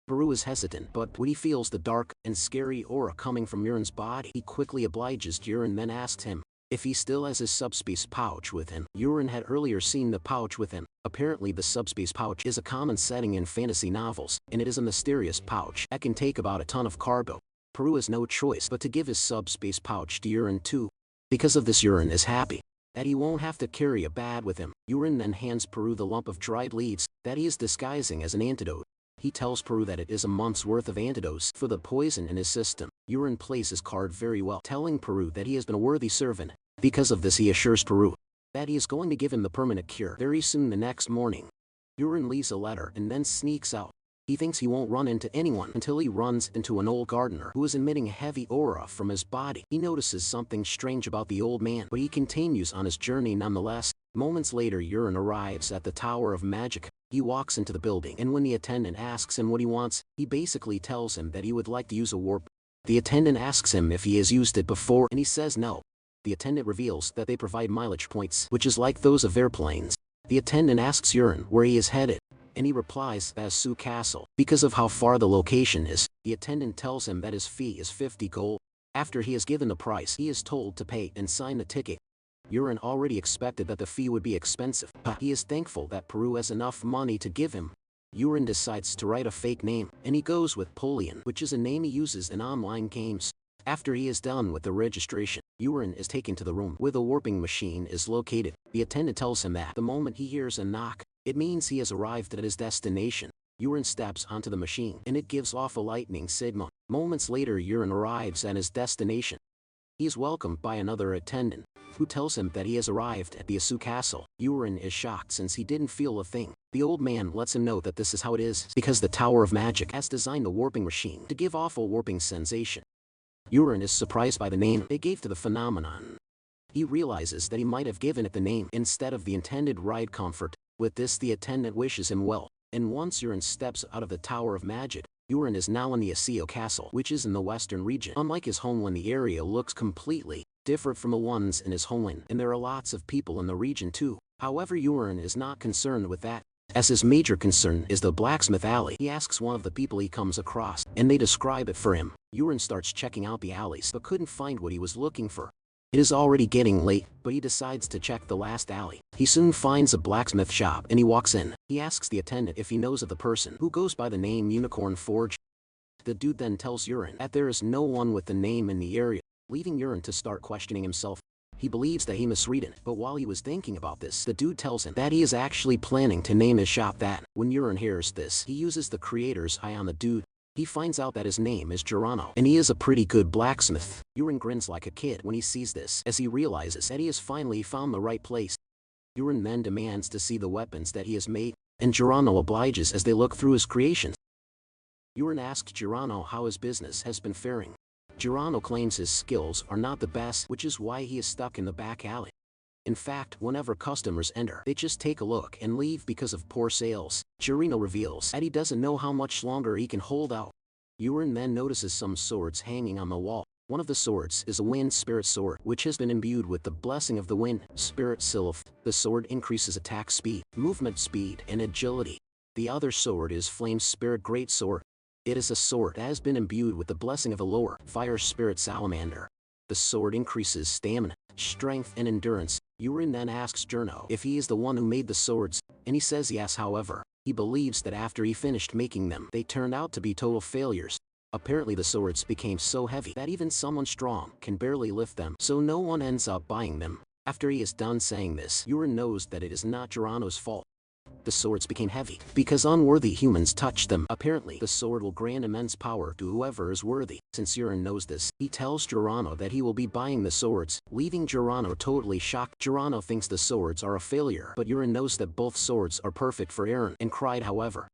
Peru is hesitant, but when he feels the dark and scary aura coming from Yuren's body, he quickly obliges Yuren, then asks him if he still has his subspace pouch with him. Yuren had earlier seen the pouch with him. Apparently the subspace pouch is a common setting in fantasy novels, and it is a mysterious pouch that can take about a ton of cargo. Peru has no choice but to give his subspace pouch to Yuren too. Because of this, Yuren is happy that he won't have to carry a bag with him. Yuren then hands Peru the lump of dried leaves that he is disguising as an antidote. He tells Peru that it is a month's worth of antidotes for the poison in his system. Urin plays his card very well, telling Peru that he has been a worthy servant. Because of this, he assures Peru that he is going to give him the permanent cure very soon. The next morning, Urin leaves a letter and then sneaks out. He thinks he won't run into anyone until he runs into an old gardener who is emitting a heavy aura from his body. He notices something strange about the old man, but he continues on his journey nonetheless. Moments later, Urin arrives at the Tower of Magic. He walks into the building, and when the attendant asks him what he wants, he basically tells him that he would like to use a warp. The attendant asks him if he has used it before, and he says no. The attendant reveals that they provide mileage points, which is like those of airplanes. The attendant asks Urin where he is headed, and he replies Asura Castle. Because of how far the location is, the attendant tells him that his fee is 50 gold. After he is given the price, he is told to pay and sign the ticket. Urin already expected that the fee would be expensive, but he is thankful that Peru has enough money to give him. Urin decides to write a fake name, and he goes with Polian, which is a name he uses in online games. After he is done with the registration, Urin is taken to the room where the warping machine is located. The attendant tells him that the moment he hears a knock, it means he has arrived at his destination. Urin steps onto the machine, and it gives off a lightning signal. Moments later, Urin arrives at his destination. He is welcomed by another attendant, who tells him that he has arrived at the Asura Castle. Urin is shocked since he didn't feel a thing. The old man lets him know that this is how it is because the Tower of Magic has designed the warping machine to give off a warping sensation. Urin is surprised by the name they gave to the phenomenon. He realizes that he might have given it the name instead of the intended ride comfort. With this, the attendant wishes him well, and once Urin steps out of the Tower of Magic, Urin is now in the Asura Castle, which is in the western region. Unlike his homeland, the area looks completely different from the ones in his homeland, and there are lots of people in the region too. However, Urin is not concerned with that, as his major concern is the blacksmith alley. He asks one of the people he comes across, and they describe it for him. Urin starts checking out the alleys, but couldn't find what he was looking for. It is already getting late, but he decides to check the last alley. He soon finds a blacksmith shop, and he walks in. He asks the attendant if he knows of the person who goes by the name Unicorn Forge. The dude then tells Urin that there is no one with the name in the area, leaving Urin to start questioning himself. He believes that he misread it, but while he was thinking about this, the dude tells him that he is actually planning to name his shop that. When Urin hears this, he uses the creator's eye on the dude. He finds out that his name is Geronimo, and he is a pretty good blacksmith. Urin grins like a kid when he sees this, as he realizes that he has finally found the right place. Urin then demands to see the weapons that he has made, and Geronimo obliges as they look through his creations. Urin asks Geronimo how his business has been faring. Geronimo claims his skills are not the best, which is why he is stuck in the back alley. In fact, whenever customers enter, they just take a look and leave because of poor sales. Geronimo reveals that he doesn't know how much longer he can hold out. Urin then notices some swords hanging on the wall. One of the swords is a wind spirit sword, which has been imbued with the blessing of the wind spirit Sylph. The sword increases attack speed, movement speed, and agility. The other sword is flame spirit great sword. It is a sword that has been imbued with the blessing of a lower fire spirit salamander. The sword increases stamina, strength, and endurance. Urin then asks Geronimo if he is the one who made the swords, and he says yes. However, he believes that after he finished making them, they turned out to be total failures. Apparently the swords became so heavy that even someone strong can barely lift them, so no one ends up buying them. After he is done saying this, Urin knows that it is not Geronimo's fault. The swords became heavy because unworthy humans touched them. Apparently, the sword will grant immense power to whoever is worthy. Since Urin knows this, he tells Geronimo that he will be buying the swords, leaving Geronimo totally shocked. Geronimo thinks the swords are a failure, but Urin knows that both swords are perfect for Aaron and cried. However,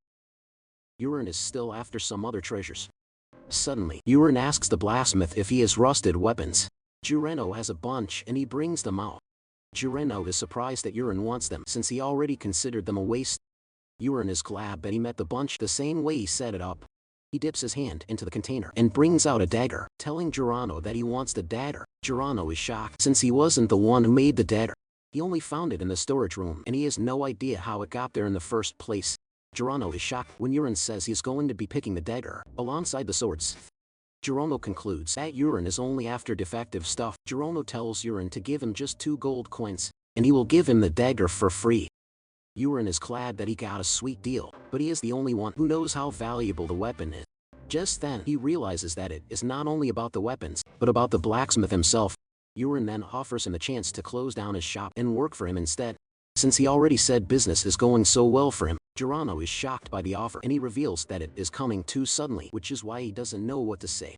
Urin is still after some other treasures. Suddenly, Urin asks the blacksmith if he has rusted weapons. Geronimo has a bunch and he brings them out. Geronimo is surprised that Urin wants them since he already considered them a waste. Urin is glad that he met the bunch the same way he set it up. He dips his hand into the container and brings out a dagger, telling Geronimo that he wants the dagger. Geronimo is shocked since he wasn't the one who made the dagger. He only found it in the storage room and he has no idea how it got there in the first place. Geronimo is shocked when Urin says he is going to be picking the dagger alongside the swords. Geronimo concludes that Urin is only after defective stuff. Geronimo tells Urin to give him just 2 gold coins, and he will give him the dagger for free. Urin is glad that he got a sweet deal, but he is the only one who knows how valuable the weapon is. Just then, he realizes that it is not only about the weapons, but about the blacksmith himself. Urin then offers him the chance to close down his shop and work for him instead. Since he already said business is going so well for him, Geronimo is shocked by the offer and he reveals that it is coming too suddenly, which is why he doesn't know what to say.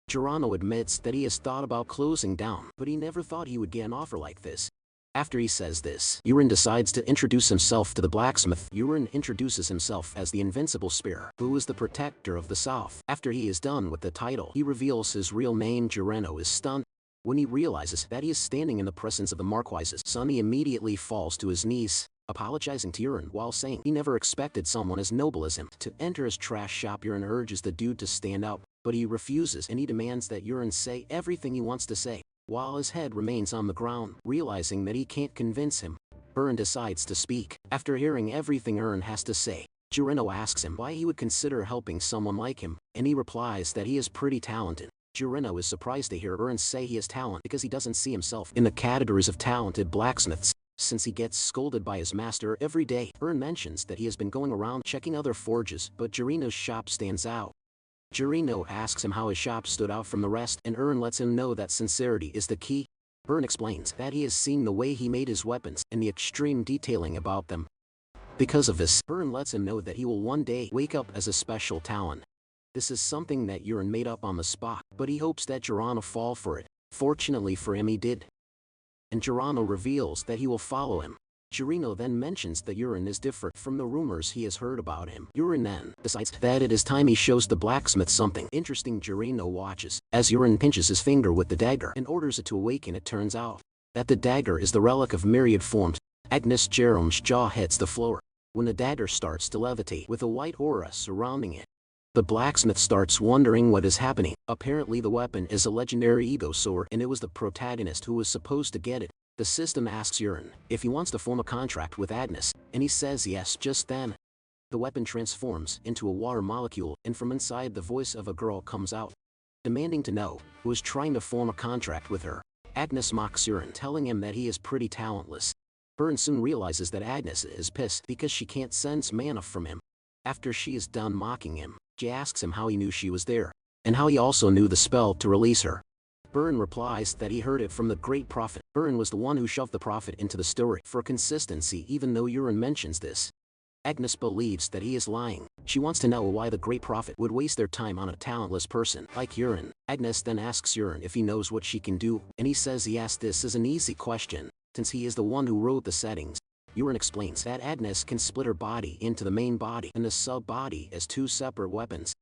Geronimo admits that he has thought about closing down, but he never thought he would get an offer like this. After he says this, Urin decides to introduce himself to the blacksmith. Urin introduces himself as the Invincible Spear, who is the protector of the South. After he is done with the title, he reveals his real name. Geronimo is stunned. When he realizes that he is standing in the presence of the Marquise's son, he immediately falls to his knees, apologizing to Urin while saying he never expected someone as noble as him to enter his trash shop. Urin urges the dude to stand up, but he refuses and he demands that Urin say everything he wants to say, while his head remains on the ground. Realizing that he can't convince him, Urin decides to speak. After hearing everything Urin has to say, Geronimo asks him why he would consider helping someone like him, and he replies that he is pretty talented. Geronimo is surprised to hear Urin say he has talent because he doesn't see himself in the categories of talented blacksmiths, since he gets scolded by his master every day. Urin mentions that he has been going around checking other forges, but Geronimo's shop stands out. Geronimo asks him how his shop stood out from the rest, and Urin lets him know that sincerity is the key. Urin explains that he has seen the way he made his weapons and the extreme detailing about them. Because of this, Urin lets him know that he will one day wake up as a special talent. This is something that Urin made up on the spot, but he hopes that Geronimo fall for it. Fortunately for him, he did. And Geronimo reveals that he will follow him. Geronimo then mentions that Urin is different from the rumors he has heard about him. Urin then decides that it is time he shows the blacksmith something interesting. Geronimo watches as Urin pinches his finger with the dagger and orders it to awaken. It turns out that the dagger is the relic of myriad forms. Agnes Jerome's jaw hits the floor when the dagger starts to levitate with a white aura surrounding it. The blacksmith starts wondering what is happening. Apparently the weapon is a legendary ego sword, and it was the protagonist who was supposed to get it. The system asks Urin if he wants to form a contract with Agnes, and he says yes. Just then, the weapon transforms into a water molecule, and from inside the voice of a girl comes out, demanding to know who is trying to form a contract with her. Agnes mocks Urin, telling him that he is pretty talentless. Urin soon realizes that Agnes is pissed because she can't sense mana from him. After she is done mocking him, she asks him how he knew she was there, and how he also knew the spell to release her. Urin replies that he heard it from the great prophet. Urin was the one who shoved the prophet into the story for consistency, even though Urin mentions this. Agnes believes that he is lying. She wants to know why the great prophet would waste their time on a talentless person like Urin. Agnes then asks Urin if he knows what she can do, and he says yes. This is an easy question, since he is the one who wrote the settings. Urin explains that Agnes can split her body into the main body and the sub-body as two separate weapons.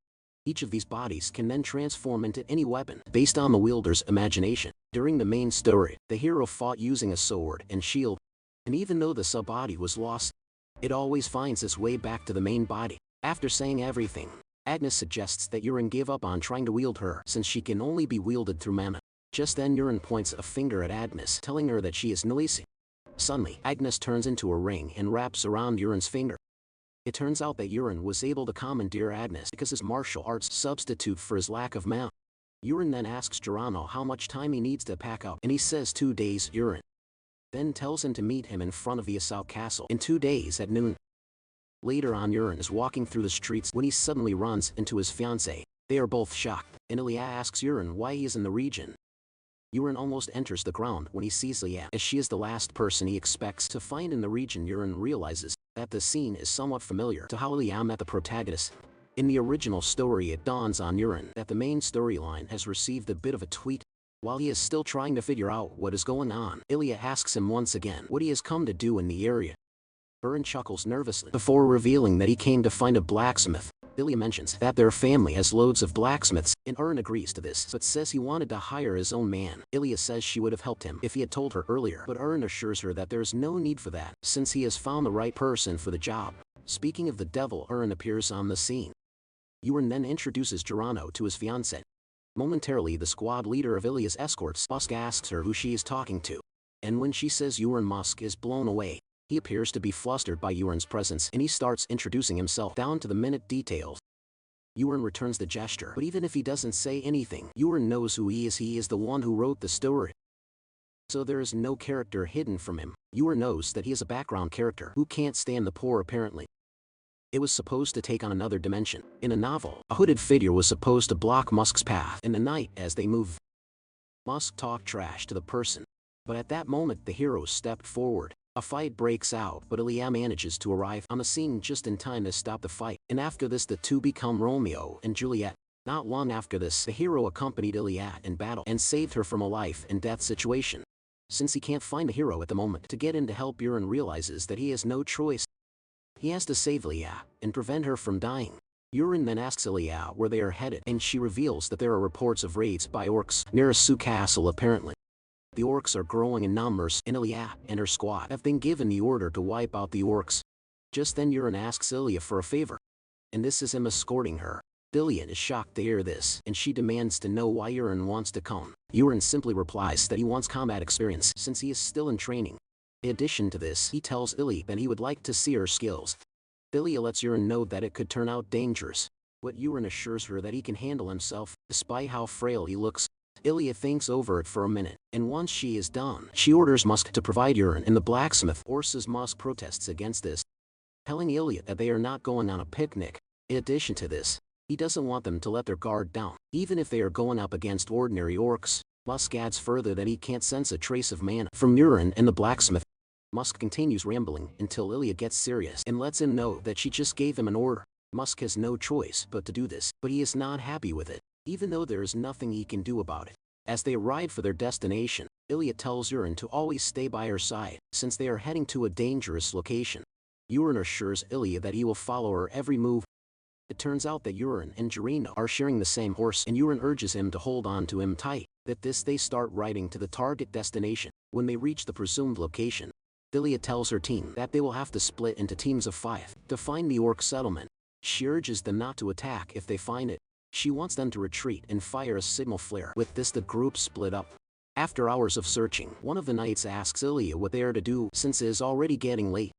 Each of these bodies can then transform into any weapon based on the wielder's imagination. During the main story, the hero fought using a sword and shield, and even though the sub-body was lost, it always finds its way back to the main body. After saying everything, Agnes suggests that Urin give up on trying to wield her since she can only be wielded through mana. Just then Urin points a finger at Agnes, telling her that she is noisy. Suddenly, Agnes turns into a ring and wraps around Urin's finger. It turns out that Urin was able to commandeer Agnes because his martial arts substitute for his lack of mana. Urin then asks Geronimo how much time he needs to pack up, and he says 2 days. Urin then tells him to meet him in front of the Assault Castle in 2 days at noon. Later on, Urin is walking through the streets when he suddenly runs into his fiancée. They are both shocked, and Ilya asks Urin why he is in the region. Urin almost enters the ground when he sees Ilya, as she is the last person he expects to find in the region. Urin realizes that the scene is somewhat familiar to how Ilya met the protagonist. In the original story, it dawns on Urin that the main storyline has received a bit of a tweak. While he is still trying to figure out what is going on, Ilya asks him once again what he has come to do in the area. Urin chuckles nervously before revealing that he came to find a blacksmith. Ilya mentions that their family has loads of blacksmiths, and Urin agrees to this but says he wanted to hire his own man. Ilya says she would have helped him if he had told her earlier, but Urin assures her that there is no need for that since he has found the right person for the job. Speaking of the devil, Urin appears on the scene. Urin then introduces Geronimo to his fiancée. Momentarily, the squad leader of Ilya's escorts, Musk, asks her who she is talking to, and when she says Urin, Musk is blown away. He appears to be flustered by Urin's presence, and he starts introducing himself down to the minute details. Urin returns the gesture, but even if he doesn't say anything, Urin knows who he is. He is the one who wrote the story. So there is no character hidden from him. Urin knows that he is a background character who can't stand the poor apparently. It was supposed to take on another dimension. In a novel, a hooded figure was supposed to block Musk's path in the night as they move. Musk talked trash to the person, but at that moment the hero stepped forward. A fight breaks out, but Ilya manages to arrive on the scene just in time to stop the fight, and after this the two become Romeo and Juliet. Not long after this, the hero accompanied Iliad in battle and saved her from a life and death situation. Since he can't find the hero at the moment to get in to help, Yurin realizes that he has no choice. He has to save Iliad and prevent her from dying. Yurin then asks Iliad where they are headed, and she reveals that there are reports of raids by orcs near Asura castle apparently. The orcs are growing in numbers, and Iliad and her squad have been given the order to wipe out the orcs. Just then Yurin asks Iliad for a favor, and this is him escorting her. Iliad is shocked to hear this, and she demands to know why Yurin wants to come. Yurin simply replies that he wants combat experience since he is still in training. In addition to this, he tells Iliad that he would like to see her skills. Iliad lets Yurin know that it could turn out dangerous, but Yurin assures her that he can handle himself, despite how frail he looks. Iliad thinks over it for a minute, and once she is done, she orders Musk to provide Yurin and the blacksmith horses. Musk protests against this, telling Iliad that they are not going on a picnic. In addition to this, he doesn't want them to let their guard down, even if they are going up against ordinary orcs. Musk adds further that he can't sense a trace of mana from Yurin and the blacksmith. Musk continues rambling until Iliad gets serious and lets him know that she just gave him an order. Musk has no choice but to do this, but he is not happy with it, even though there is nothing he can do about it. As they arrive for their destination, Iliad tells Yurin to always stay by her side, since they are heading to a dangerous location. Yurin assures Iliad that he will follow her every move. It turns out that Yurin and Jirino are sharing the same horse, and Yurin urges him to hold on to him tight. At this, they start riding to the target destination. When they reach the presumed location, Iliad tells her team that they will have to split into teams of 5 to find the orc settlement. She urges them not to attack if they find it. She wants them to retreat and fire a signal flare. With this, the group split up. After hours of searching, one of the knights asks Iliad what they are to do since it is already getting late.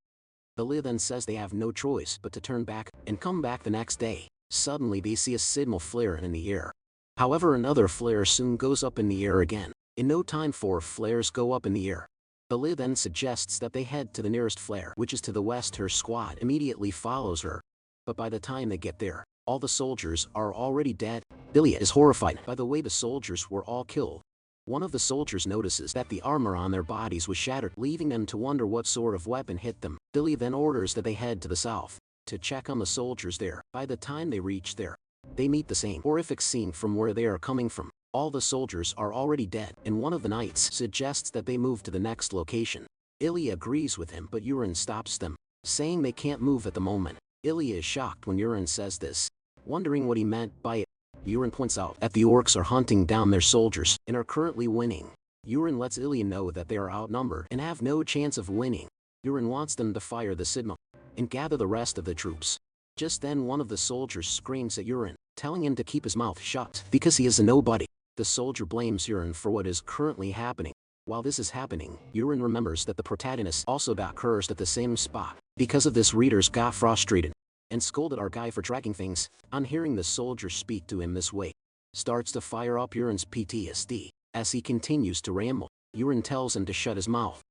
Iliad then says they have no choice but to turn back and come back the next day. Suddenly they see a signal flare in the air. However, another flare soon goes up in the air again. In no time 4 flares go up in the air. Iliad then suggests that they head to the nearest flare, which is to the west. Her squad immediately follows her. But by the time they get there, all the soldiers are already dead. Iliad is horrified by the way the soldiers were all killed. One of the soldiers notices that the armor on their bodies was shattered, leaving them to wonder what sort of weapon hit them. Iliad then orders that they head to the south to check on the soldiers there. By the time they reach there, they meet the same horrific scene from where they are coming from. All the soldiers are already dead, and one of the knights suggests that they move to the next location. Iliad agrees with him, but Yurin stops them, saying they can't move at the moment. Iliad is shocked when Yurin says this, wondering what he meant by it. Yurin points out that the orcs are hunting down their soldiers and are currently winning. Yurin lets Iliad know that they are outnumbered and have no chance of winning. Yurin wants them to fire the signal and gather the rest of the troops. Just then one of the soldiers screams at Yurin, telling him to keep his mouth shut because he is a nobody. The soldier blames Yurin for what is currently happening. While this is happening, Yurin remembers that the protagonist also got cursed at the same spot. Because of this, readers got frustrated and scolded our guy for tracking things. On hearing the soldier speak to him this way, starts to fire up Yurin's PTSD. As he continues to ramble, Yurin tells him to shut his mouth.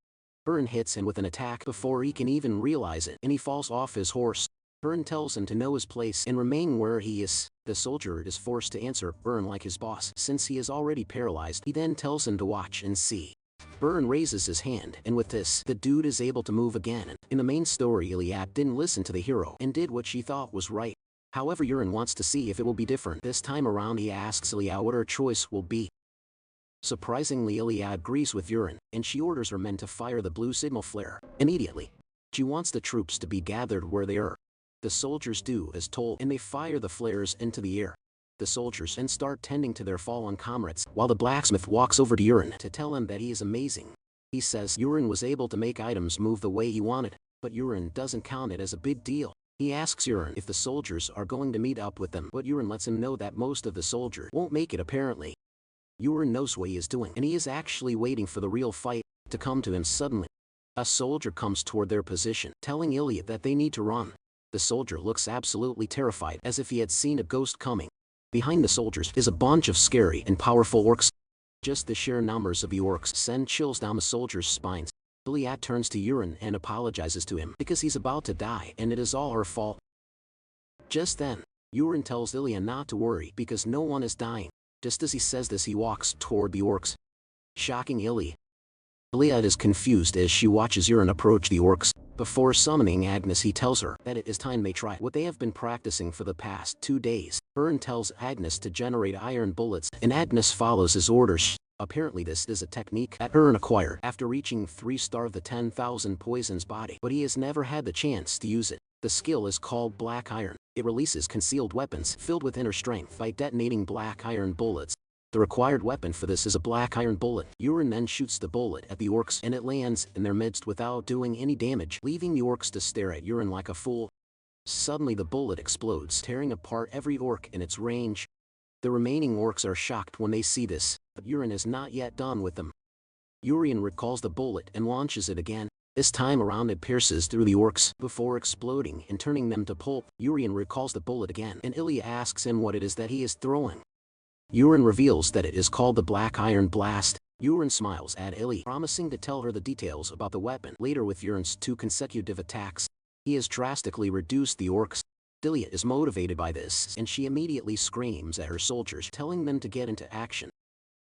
Yurin hits him with an attack before he can even realize it, and he falls off his horse. Yurin tells him to know his place and remain where he is. The soldier is forced to answer Yurin like his boss since he is already paralyzed. He then tells him to watch and see. Yurin raises his hand, and with this, the dude is able to move again. In the main story, Iliad didn't listen to the hero and did what she thought was right. However, Yurin wants to see if it will be different. This time around, he asks Iliad what her choice will be. Surprisingly, Iliad agrees with Yurin, and she orders her men to fire the blue signal flare immediately. She wants the troops to be gathered where they are. The soldiers do as told, and they fire the flares into the air. The soldiers then start tending to their fallen comrades, while the blacksmith walks over to Yurin to tell him that he is amazing. He says Yurin was able to make items move the way he wanted, but Yurin doesn't count it as a big deal. He asks Yurin if the soldiers are going to meet up with them, but Yurin lets him know that most of the soldiers won't make it apparently. Yurin knows what he is doing, and he is actually waiting for the real fight to come to him. Suddenly, a soldier comes toward their position, telling Iliad that they need to run. The soldier looks absolutely terrified, as if he had seen a ghost coming. Behind the soldiers is a bunch of scary and powerful orcs. Just the sheer numbers of the orcs send chills down the soldiers' spines. Iliad turns to Yurin and apologizes to him because he's about to die and it is all her fault. Just then, Yurin tells Iliad not to worry because no one is dying. Just as he says this, he walks toward the orcs, shocking Iliad. Iliad is confused as she watches Uran approach the orcs. Before summoning Agnes, he tells her that it is time they try what they have been practicing for the past 2 days. Uran tells Agnes to generate iron bullets, and Agnes follows his orders. Apparently this is a technique that Uran acquired after reaching 3-star of the 10,000 poisons body, but he has never had the chance to use it. The skill is called Black Iron. It releases concealed weapons filled with inner strength by detonating black iron bullets. The required weapon for this is a black iron bullet. Uran then shoots the bullet at the orcs and it lands in their midst without doing any damage, leaving the orcs to stare at Uran like a fool. Suddenly the bullet explodes, tearing apart every orc in its range. The remaining orcs are shocked when they see this, but Uran is not yet done with them. Uran recalls the bullet and launches it again. This time around it pierces through the orcs before exploding and turning them to pulp. Uran recalls the bullet again and Ilya asks him what it is that he is throwing. Uran reveals that it is called the Black Iron Blast. Uran smiles at Ilya, promising to tell her the details about the weapon later. With Uran's 2 consecutive attacks, he has drastically reduced the orcs. Ilya is motivated by this, and she immediately screams at her soldiers, telling them to get into action.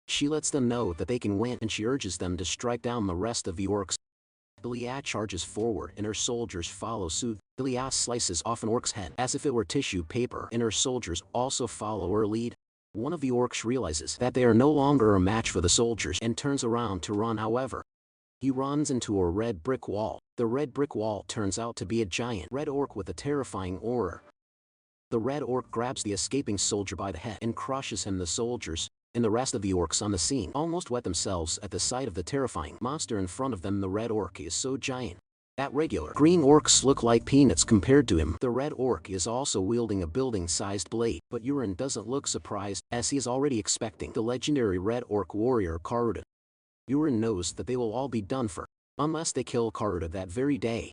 She lets them know that they can win, and she urges them to strike down the rest of the orcs. Ilya charges forward, and her soldiers follow suit. Ilya slices off an orc's head as if it were tissue paper, and her soldiers also follow her lead. One of the orcs realizes that they are no longer a match for the soldiers and turns around to run. However, he runs into a red brick wall. The red brick wall turns out to be a giant red orc with a terrifying aura. The red orc grabs the escaping soldier by the head and crushes him. The soldiers and the rest of the orcs on the scene almost wet themselves at the sight of the terrifying monster in front of them. The red orc is so giant that regular green orcs look like peanuts compared to him. The red orc is also wielding a building-sized blade, but Uran doesn't look surprised, as he is already expecting the legendary red orc warrior Karuta. Uran knows that they will all be done for, unless they kill Karuta that very day.